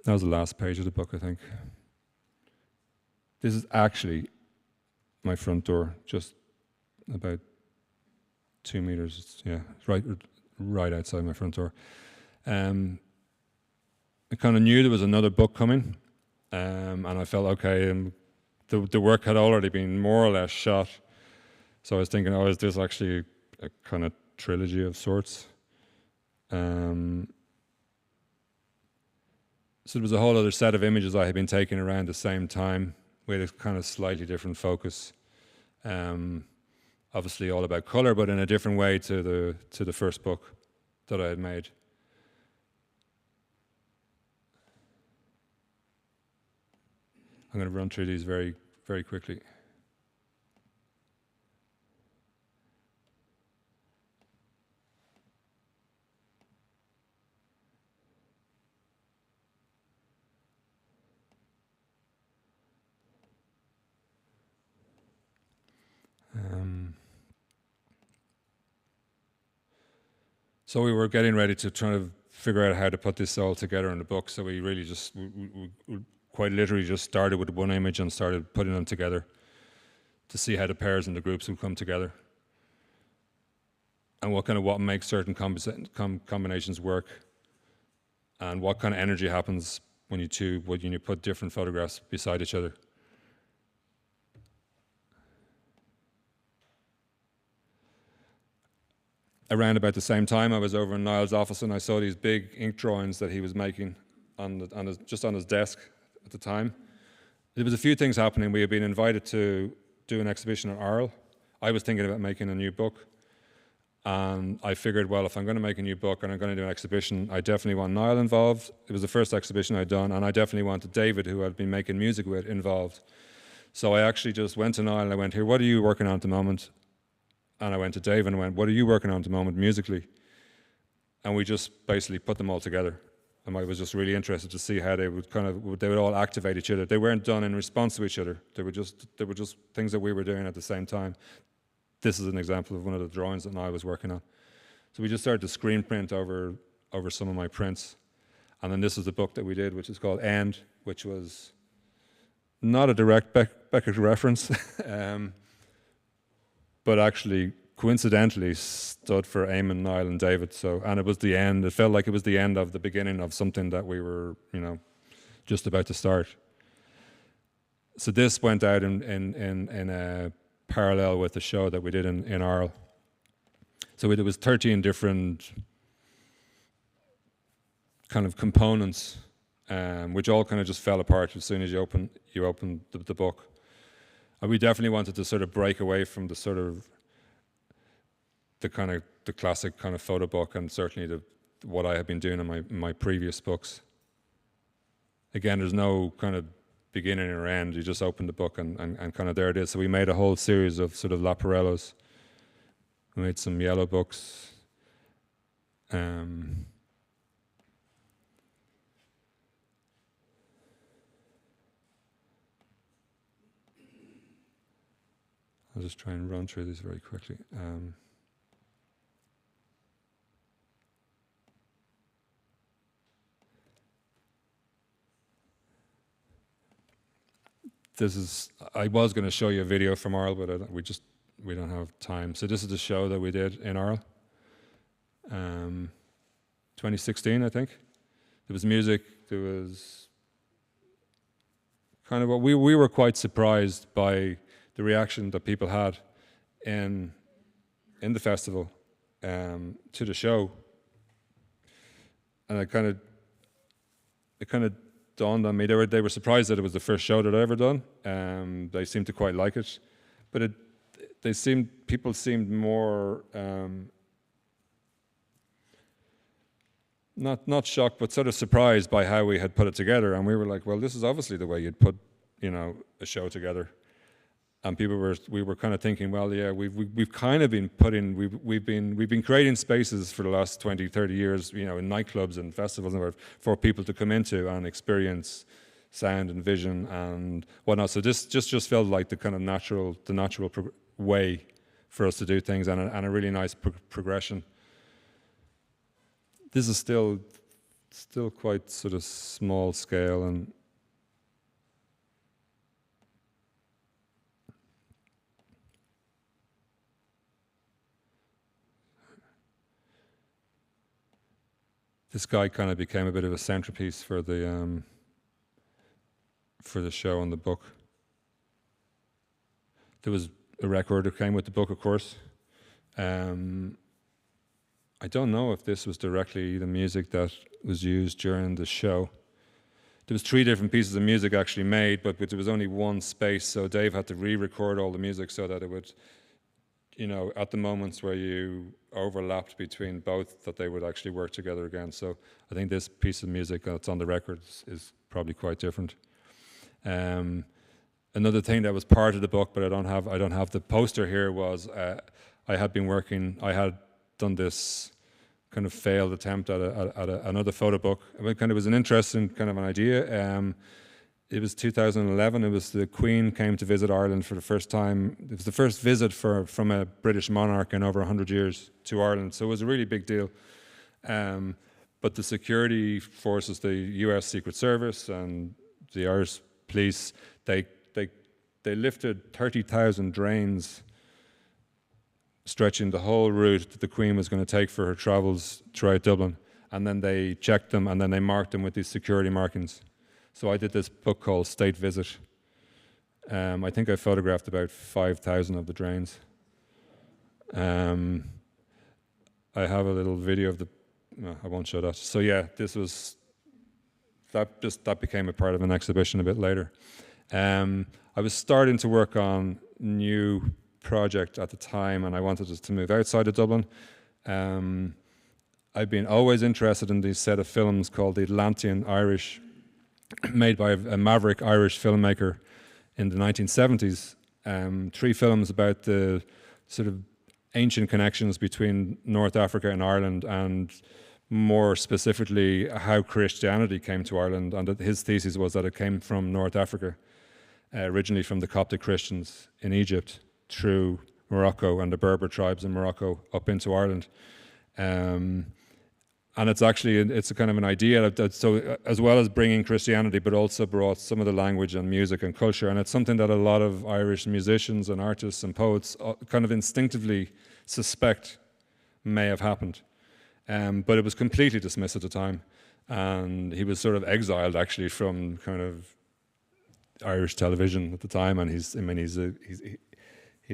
That was the last page of the book, I think. This is actually my front door, just about 2 meters. Yeah, right outside my front door. I kind of knew there was another book coming, and I felt okay. The work had already been more or less shot, so I was thinking, oh, is this actually a kind of trilogy of sorts? So there was a whole other set of images I had been taking around the same time with a kind of slightly different focus. Obviously all about color, but in a different way to the first book that I had made. I'm going to run through these very, very quickly. So we were getting ready to try to figure out how to put this all together in the book. So we really just, we quite literally just started with one image and started putting them together to see how the pairs and the groups would come together, and what makes certain combinations work, and what kind of energy happens when you put different photographs beside each other. Around about the same time, I was over in Niall's office and I saw these big ink drawings that he was making just on his desk at the time. There was a few things happening. We had been invited to do an exhibition at Arles. I was thinking about making a new book, and I figured, well, if I'm going to make a new book and I'm going to do an exhibition, I definitely want Niall involved. It was the first exhibition I'd done, and I definitely wanted David, who I'd been making music with, involved. So I actually just went to Niall and I went, "Here, what are you working on at the moment?" And I went to Dave and I went, "What are you working on at the moment musically?" And we just basically put them all together. And I was just really interested to see how they would all activate each other. They weren't done in response to each other. They were just things that we were doing at the same time. This is an example of one of the drawings that I was working on. So we just started to screen print over some of my prints. And then this is the book that we did, which is called End, which was not a direct Beckett reference, but actually coincidentally stood for Eamonn, Niall and David. And it was the end. It felt like it was the end of the beginning of something that we were, just about to start. So this went out in a parallel with the show that we did in Arles. So there was 13 different kind of components, which all kind of just fell apart as soon as you open the book. And we definitely wanted to sort of break away from the classic kind of photo book, and certainly what I had been doing in my previous books. Again, there's no kind of beginning or end. You just open the book and kind of there it is. So we made a whole series of sort of Laparellos. We made some yellow books. I'll just try and run through these very quickly. I was going to show you a video from Arles, but we don't have time. So this is the show that we did in Arles. 2016, I think. There was music, there was kind of what we were quite surprised by the reaction that people had in the festival to the show, and it kind of dawned on me. They were surprised that it was the first show that I'd ever done. They seemed to quite like it, but people seemed more not shocked, but sort of surprised by how we had put it together. And we were like, well, this is obviously the way you'd put, a show together. And we were kind of thinking, well, yeah, we've kind of been we've been creating spaces for the last 20, 30 years, in nightclubs and festivals and whatever, for people to come into and experience sound and vision and whatnot. So this just felt like the kind of natural way for us to do things, and a really nice progression. This is still quite sort of small scale, and this guy kind of became a bit of a centerpiece for the show and the book. There was a record that came with the book, of course. I don't know if this was directly the music that was used during the show. There was 3 different pieces of music actually made, but there was only one space, so Dave had to re-record all the music so that it would, at the moments where you overlapped between both, that they would actually work together again. So I think this piece of music that's on the records is probably quite different. Another thing that was part of the book, but I don't have the poster here, was I had done this kind of failed attempt at another photo book. It was an interesting kind of an idea. It was 2011. It was the Queen came to visit Ireland for the first time. It was the first visit from a British monarch in over 100 years to Ireland. So it was a really big deal. But the security forces, the U.S. Secret Service and the Irish police, they lifted 30,000 drains stretching the whole route that the Queen was going to take for her travels throughout Dublin. And then they checked them, and then they marked them with these security markings. So I did this book called State Visit. I think I photographed about 5,000 of the drains. I have a little video of no, I won't show that. So yeah, that became a part of an exhibition a bit later. I was starting to work on new project at the time, and I wanted us to move outside of Dublin. I've been always interested in these set of films called the Atlantean Irish, made by a maverick Irish filmmaker in the 1970s. 3 films about the sort of ancient connections between North Africa and Ireland, and more specifically how Christianity came to Ireland. And his thesis was that it came from North Africa, originally from the Coptic Christians in Egypt, through Morocco and the Berber tribes in Morocco up into Ireland. And it's a kind of an idea that, so as well as bringing Christianity, but also brought some of the language and music and culture. And it's something that a lot of Irish musicians and artists and poets kind of instinctively suspect may have happened. But it was completely dismissed at the time. And he was sort of exiled actually from kind of Irish television at the time. And he's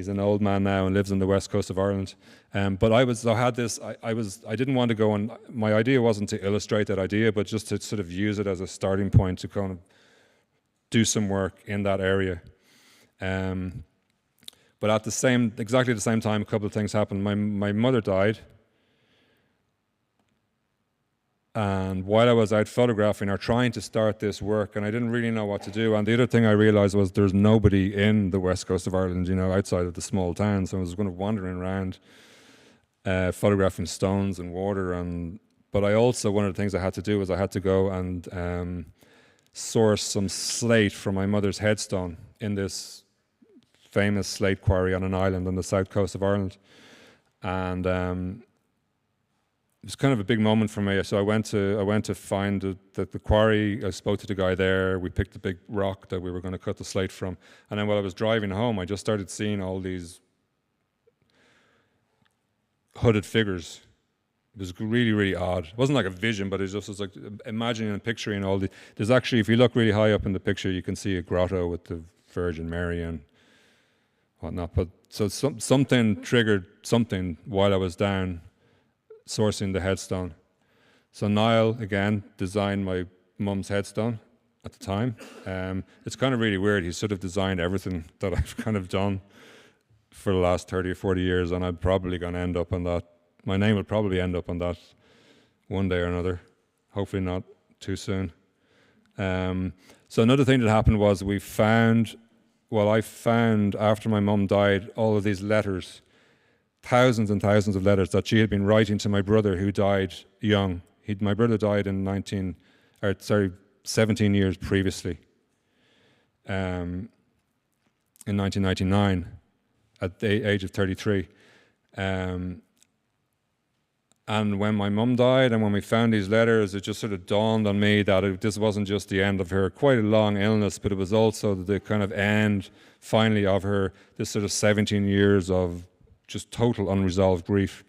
an old man now and lives on the west coast of Ireland. But I didn't want to go on, my idea wasn't to illustrate that idea, but just to sort of use it as a starting point to kind of do some work in that area. But at exactly the same time, a couple of things happened. My mother died. And while I was out photographing or trying to start this work, and I didn't really know what to do, and the other thing I realized was there's nobody in the west coast of Ireland, outside of the small towns. So I was kind of wandering around, photographing stones and water. But I also, one of the things I had to do was I had to go and source some slate from my mother's headstone in this famous slate quarry on an island on the south coast of Ireland. And it was kind of a big moment for me. So I went to find the quarry. I spoke to the guy there. We picked the big rock that we were going to cut the slate from. And then while I was driving home, I just started seeing all these hooded figures. It was really, really odd. It wasn't like a vision, but it was like imagining and picturing all the... There's actually, if you look really high up in the picture, you can see a grotto with the Virgin Mary and whatnot. But so something triggered something while I was down sourcing the headstone. So Niall, again, designed my mum's headstone at the time. It's kind of really weird. He sort of designed everything that I've kind of done for the last 30 or 40 years, and I'm probably going to end up on that. My name will probably end up on that one day or another, hopefully not too soon. So another thing that happened was I found after my mum died all of these letters, thousands and thousands of letters that she had been writing to my brother, who died young. My brother died in 17 years previously, in 1999, at the age of 33. And when my mum died and when we found these letters, it just sort of dawned on me that this wasn't just the end of her quite a long illness, but it was also the kind of end, finally, of her, this sort of 17 years of just total unresolved grief.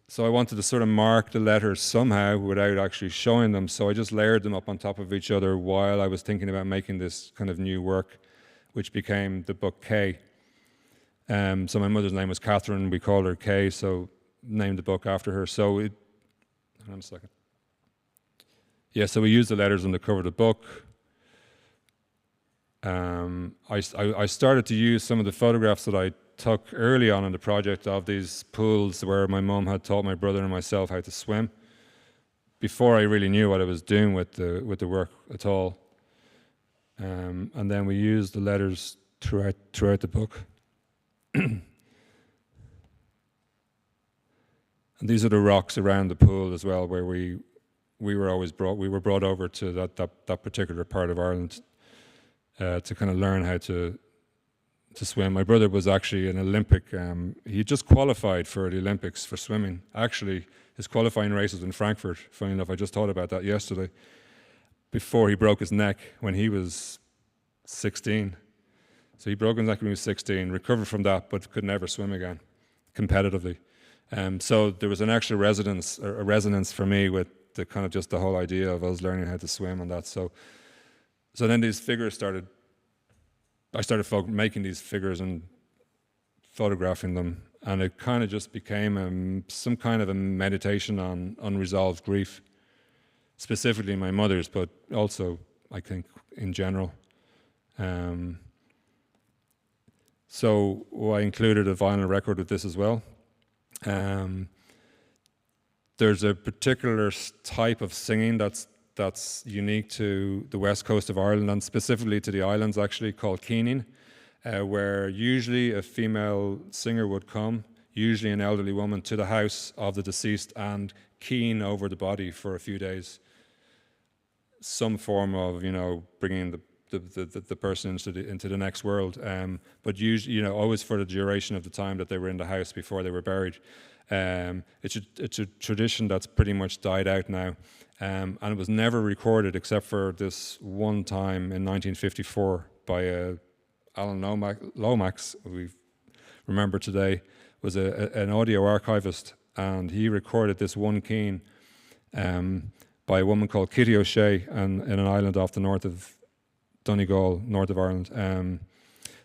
So I wanted to sort of mark the letters somehow without actually showing them, so I just layered them up on top of each other while I was thinking about making this kind of new work, which became the book K. So my mother's name was Catherine, we called her K, so named the book after her. So hang on a second. Yeah, so we used the letters on the cover of the book. I started to use some of the photographs that I took early on in the project of these pools where my mum had taught my brother and myself how to swim, before I really knew what I was doing with the work at all. And then we used the letters throughout the book. And these are the rocks around the pool as well, where we were brought over to that particular part of Ireland to kind of learn how to swim. My brother was actually an Olympic. He just qualified for the Olympics for swimming. Actually, his qualifying race was in Frankfurt. Funny enough, I just thought about that yesterday. Before he broke his neck when he was 16. So he broke his neck when he was 16, recovered from that, but could never swim again competitively. So there was an extra resonance for me with the kind of just the whole idea of us learning how to swim and that. So then these figures I started making these figures and photographing them, and it kind of just became some kind of a meditation on unresolved grief, specifically my mother's, but also I think in general. So I included a vinyl record with this as well. There's a particular type of singing that's unique to the west coast of Ireland, and specifically to the islands actually, called keening, where usually a female singer would come, usually an elderly woman, to the house of the deceased and keen over the body for a few days. Some form of, bringing the person into the next world, but usually, always for the duration of the time that they were in the house before they were buried. It's a tradition that's pretty much died out now, and it was never recorded except for this one time in 1954 by Alan Lomax, who we remember today, was an audio archivist, and he recorded this one keen by a woman called Kitty O'Shea in an island off the north of Donegal, north of Ireland.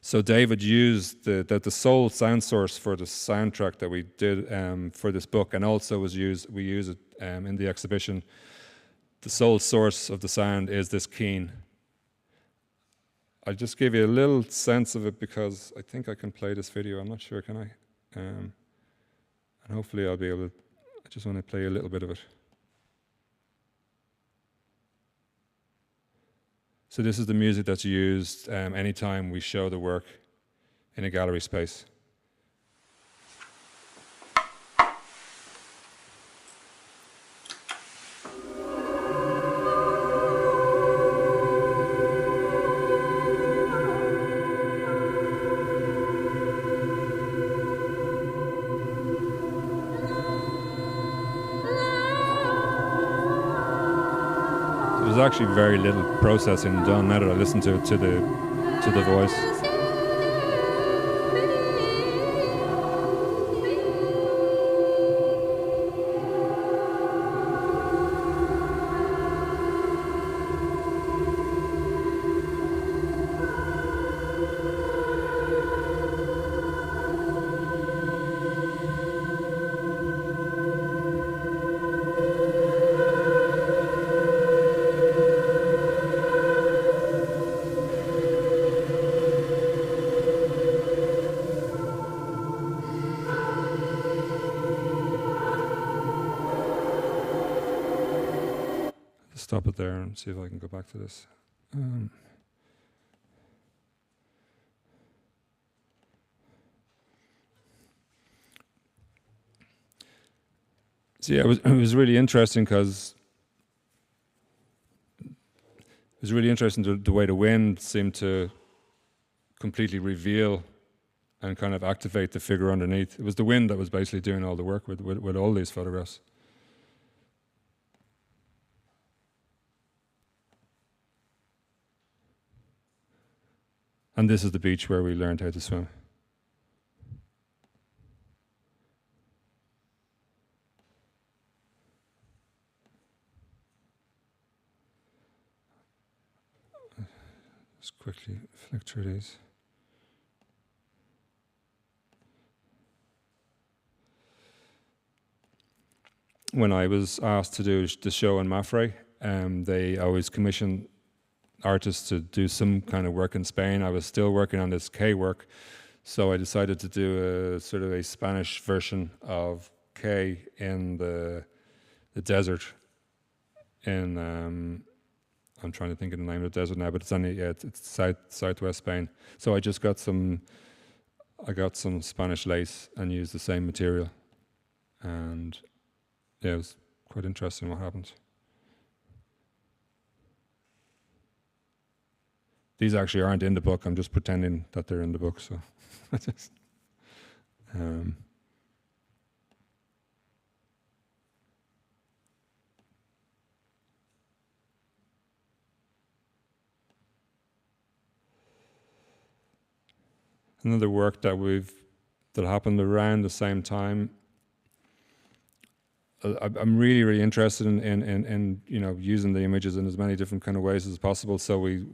So David used the sole sound source for the soundtrack that we did for this book, and also we use it in the exhibition. The sole source of the sound is this keen. I'll just give you a little sense of it because I think I can play this video. I'm not sure, can I? And hopefully I'll be able to. I just want to play a little bit of it. So this is the music that's used anytime we show the work in a gallery space. There's actually very little processing done now that I listen to the voice. stop it there and see if I can go back to this. So yeah, it was really interesting because it was really interesting the way the wind seemed to completely reveal and kind of activate the figure underneath. It was the wind that was basically doing all the work with all these photographs. And this is the beach where we learned how to swim. Just quickly flick through these. When I was asked to do the show in Mafre, they always commission artists to do some kind of work in Spain. I was still working on this K work, so I decided to do a sort of a Spanish version of K in the desert in I'm trying to think of the name of the desert now, but it's southwest Spain. So I just got some Spanish lace and used the same material, and yeah, it was quite interesting what happened. These actually aren't in the book. I'm just pretending that they're in the book. So, another work that happened around the same time. I'm really interested in using the images in as many different kind of ways as possible. So we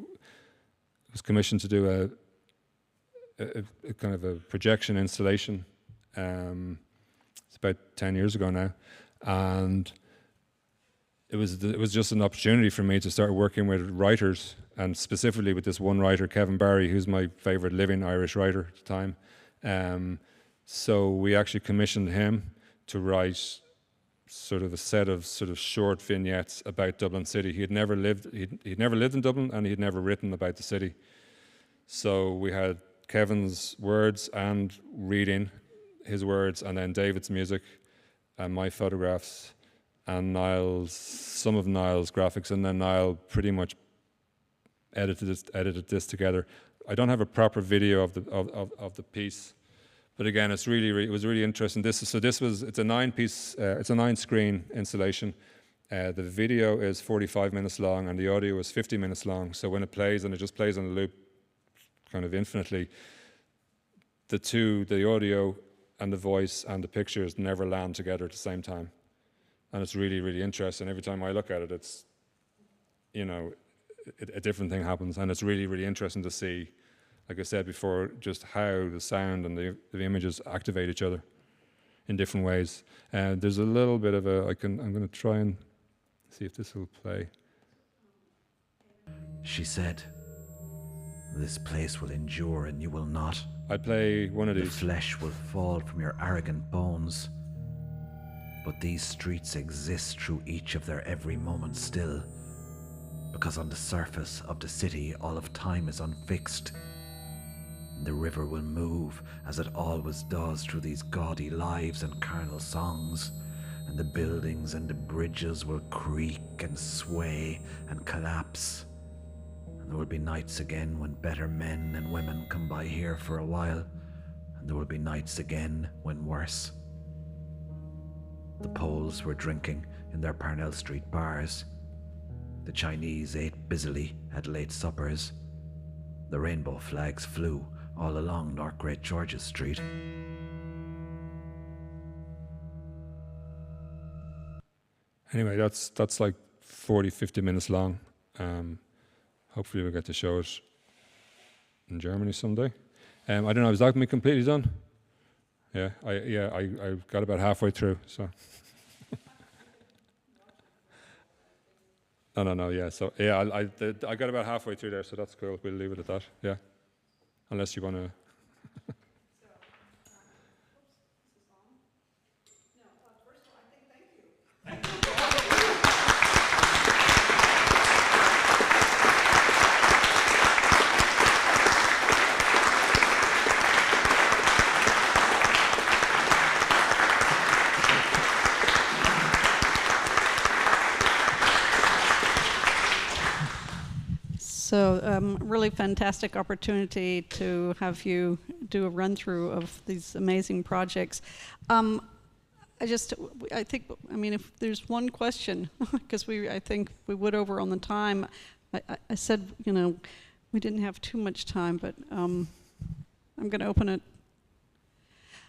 was commissioned to do a kind of a projection installation. It's about 10 years ago now, and it was just an opportunity for me to start working with writers, and specifically with this one writer, Kevin Barry, who's my favorite living Irish writer at the time. So we actually commissioned him to write sort of a set of sort of short vignettes about Dublin City. He'd never lived in Dublin, and he'd never written about the city. So we had Kevin's words and reading his words, and then David's music and my photographs and some of Niall's graphics, and then Niall pretty much edited this together. I don't have a proper video of the piece. But again, it was really interesting. It's a 9-piece, it's a 9-screen installation. The video is 45 minutes long, and the audio is 50 minutes long. So when it plays, and it just plays on a loop, kind of infinitely, the audio and the voice and the pictures never land together at the same time, and it's really interesting. Every time I look at it, it's a different thing happens, and it's really interesting to see. Like I said before, just how the sound and the images activate each other in different ways. And there's a little bit of I'm going to try and see if this will play. She said, "This place will endure and you will not. I play one of these. The flesh will fall from your arrogant bones. But these streets exist through each of their every moment still, because on the surface of the city all of time is unfixed. The river will move as it always does through these gaudy lives and carnal songs, and the buildings and the bridges will creak and sway and collapse. And there will be nights again when better men and women come by here for a while, and there will be nights again when worse." The Poles were drinking in their Parnell Street bars. The Chinese ate busily at late suppers. The rainbow flags flew all along North Great George's Street. Anyway, that's like 40-50 minutes long. Hopefully we'll get to show it in Germany someday. I don't know, is that me completely done? Yeah, I got about halfway through, so. No, yeah, so yeah, I got about halfway through there, so that's cool. We'll leave it at that, yeah. Unless you want to. First of all, I think thank you. So really fantastic opportunity to have you do a run-through of these amazing projects. I mean, if there's one question, because I think we would over on the time, I said, you know, we didn't have too much time, but I'm going to open it.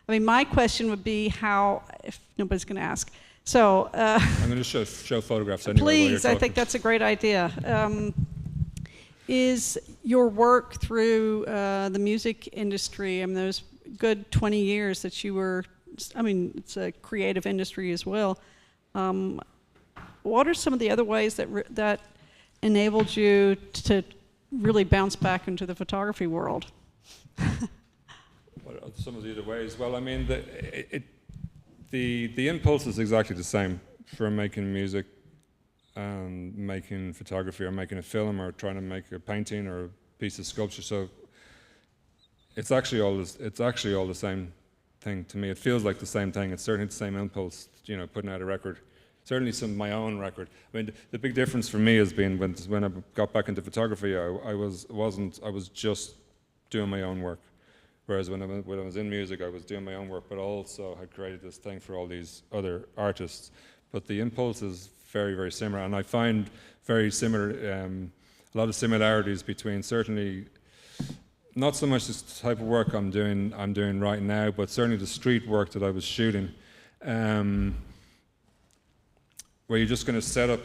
I mean, my question would be how, if nobody's going to ask. So I'm going to show photographs anyway. Please, I think that's a great idea. Is your work through the music industry, I mean, those good 20 years that you were, I mean, it's a creative industry as well. What are some of the other ways that enabled you to really bounce back into the photography world? What are some of the other ways? Well, I mean, the impulse is exactly the same for making music and making photography or making a film or trying to make a painting or a piece of sculpture. So it's actually all the same thing to me. It feels like the same thing. It's certainly the same impulse, you know, putting out a record. Certainly my own record. I mean, the big difference for me has been when I got back into photography, I was just doing my own work. Whereas when I was in music, I was doing my own work, but also had created this thing for all these other artists. But the impulse is very, very similar, and I find very similar, a lot of similarities between certainly, not so much this type of work I'm doing right now, but certainly the street work that I was shooting, where you're just going to set up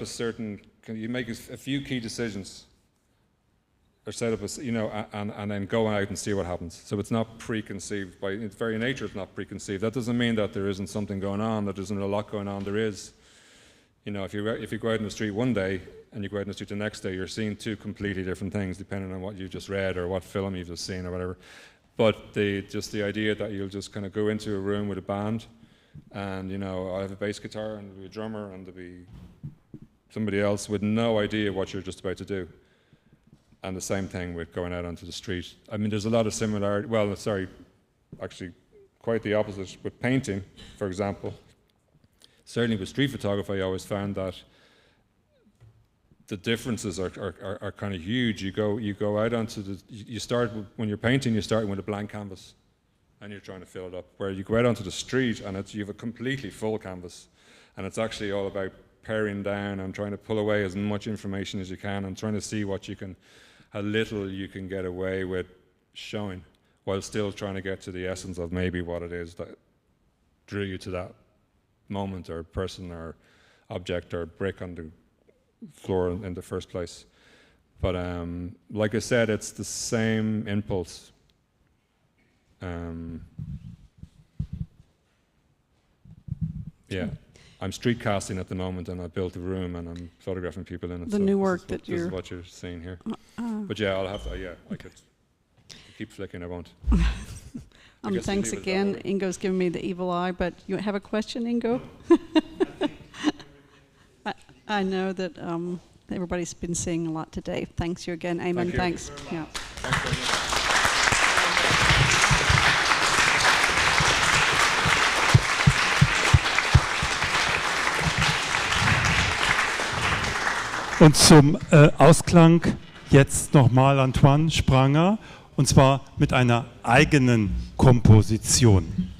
you make a few key decisions, or set up you know, and then go out and see what happens. So it's not preconceived by its very nature. It's not preconceived. That doesn't mean that there isn't something going on. That isn't a lot going on. There is. You know, if you go out in the street one day and you go out in the street the next day, you're seeing two completely different things, depending on what you've just read or what film you've just seen or whatever. But just the idea that you'll just kind of go into a room with a band, and you know, I have a bass guitar and there'll be a drummer and there'll be somebody else with no idea what you're just about to do. And the same thing with going out onto the street. I mean, there's a lot of similarity. Well, sorry, actually, quite the opposite with painting, for example. Certainly with street photography, I always found that the differences are kind of huge. You go out onto you start when you're painting, you're starting with a blank canvas, and you're trying to fill it up. Where you go out onto the street, and you have a completely full canvas, and it's actually all about paring down and trying to pull away as much information as you can, and trying to see how little you can get away with showing, while still trying to get to the essence of maybe what it is that drew you to that moment or person or object or brick on the floor in the first place. But like I said, it's the same impulse. Yeah, I'm street casting at the moment, and I built a room and I'm photographing people in it. The new work that this is what you're seeing here. But yeah, I'll have to. Yeah, I could keep flicking. I won't. Thanks again. Ingo's giving me the evil eye, but you have a question, Ingo? I know that everybody's been seeing a lot today. Thanks you again, Eamonn. Thanks. Yeah. Thanks very much. Und zum Ausklang jetzt nochmal Antoine Spranger, und zwar mit einer eigenen Komposition.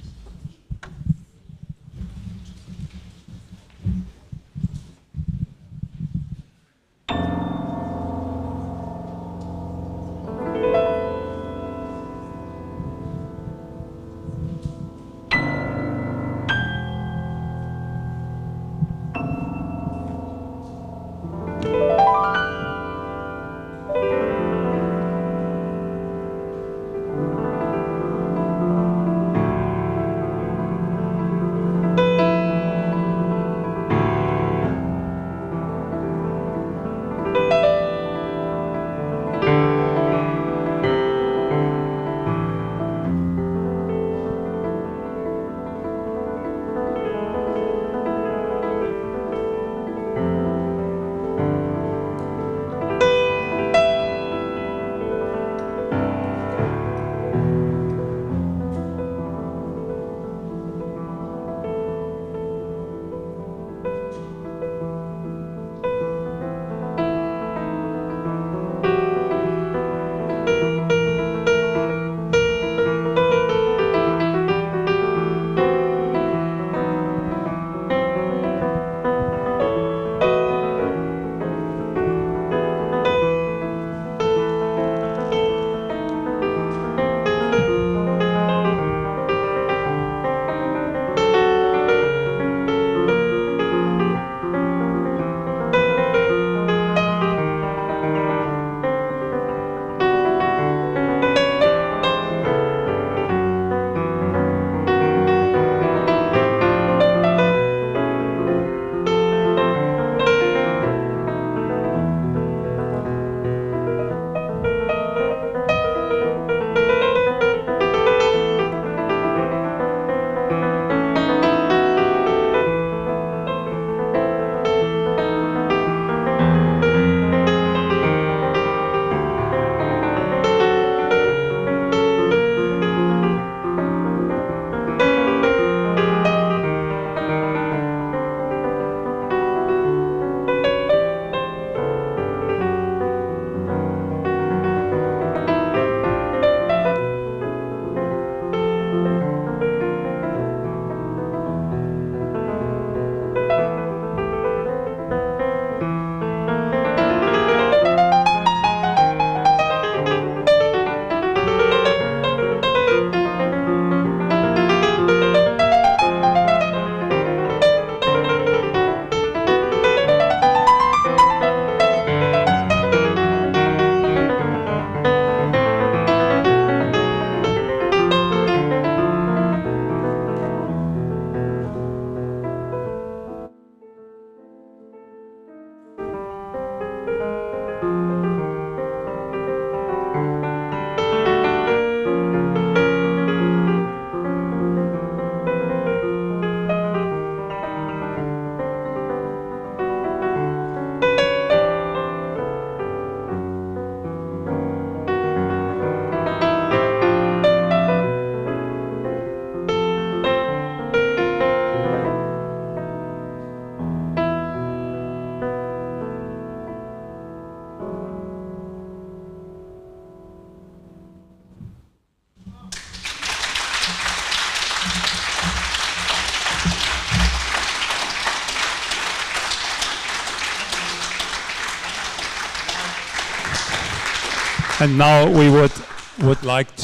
And now we would like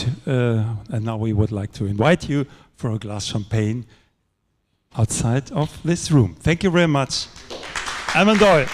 to invite you for a glass champagne outside of this room. Thank you very much. Eamonn Doyle.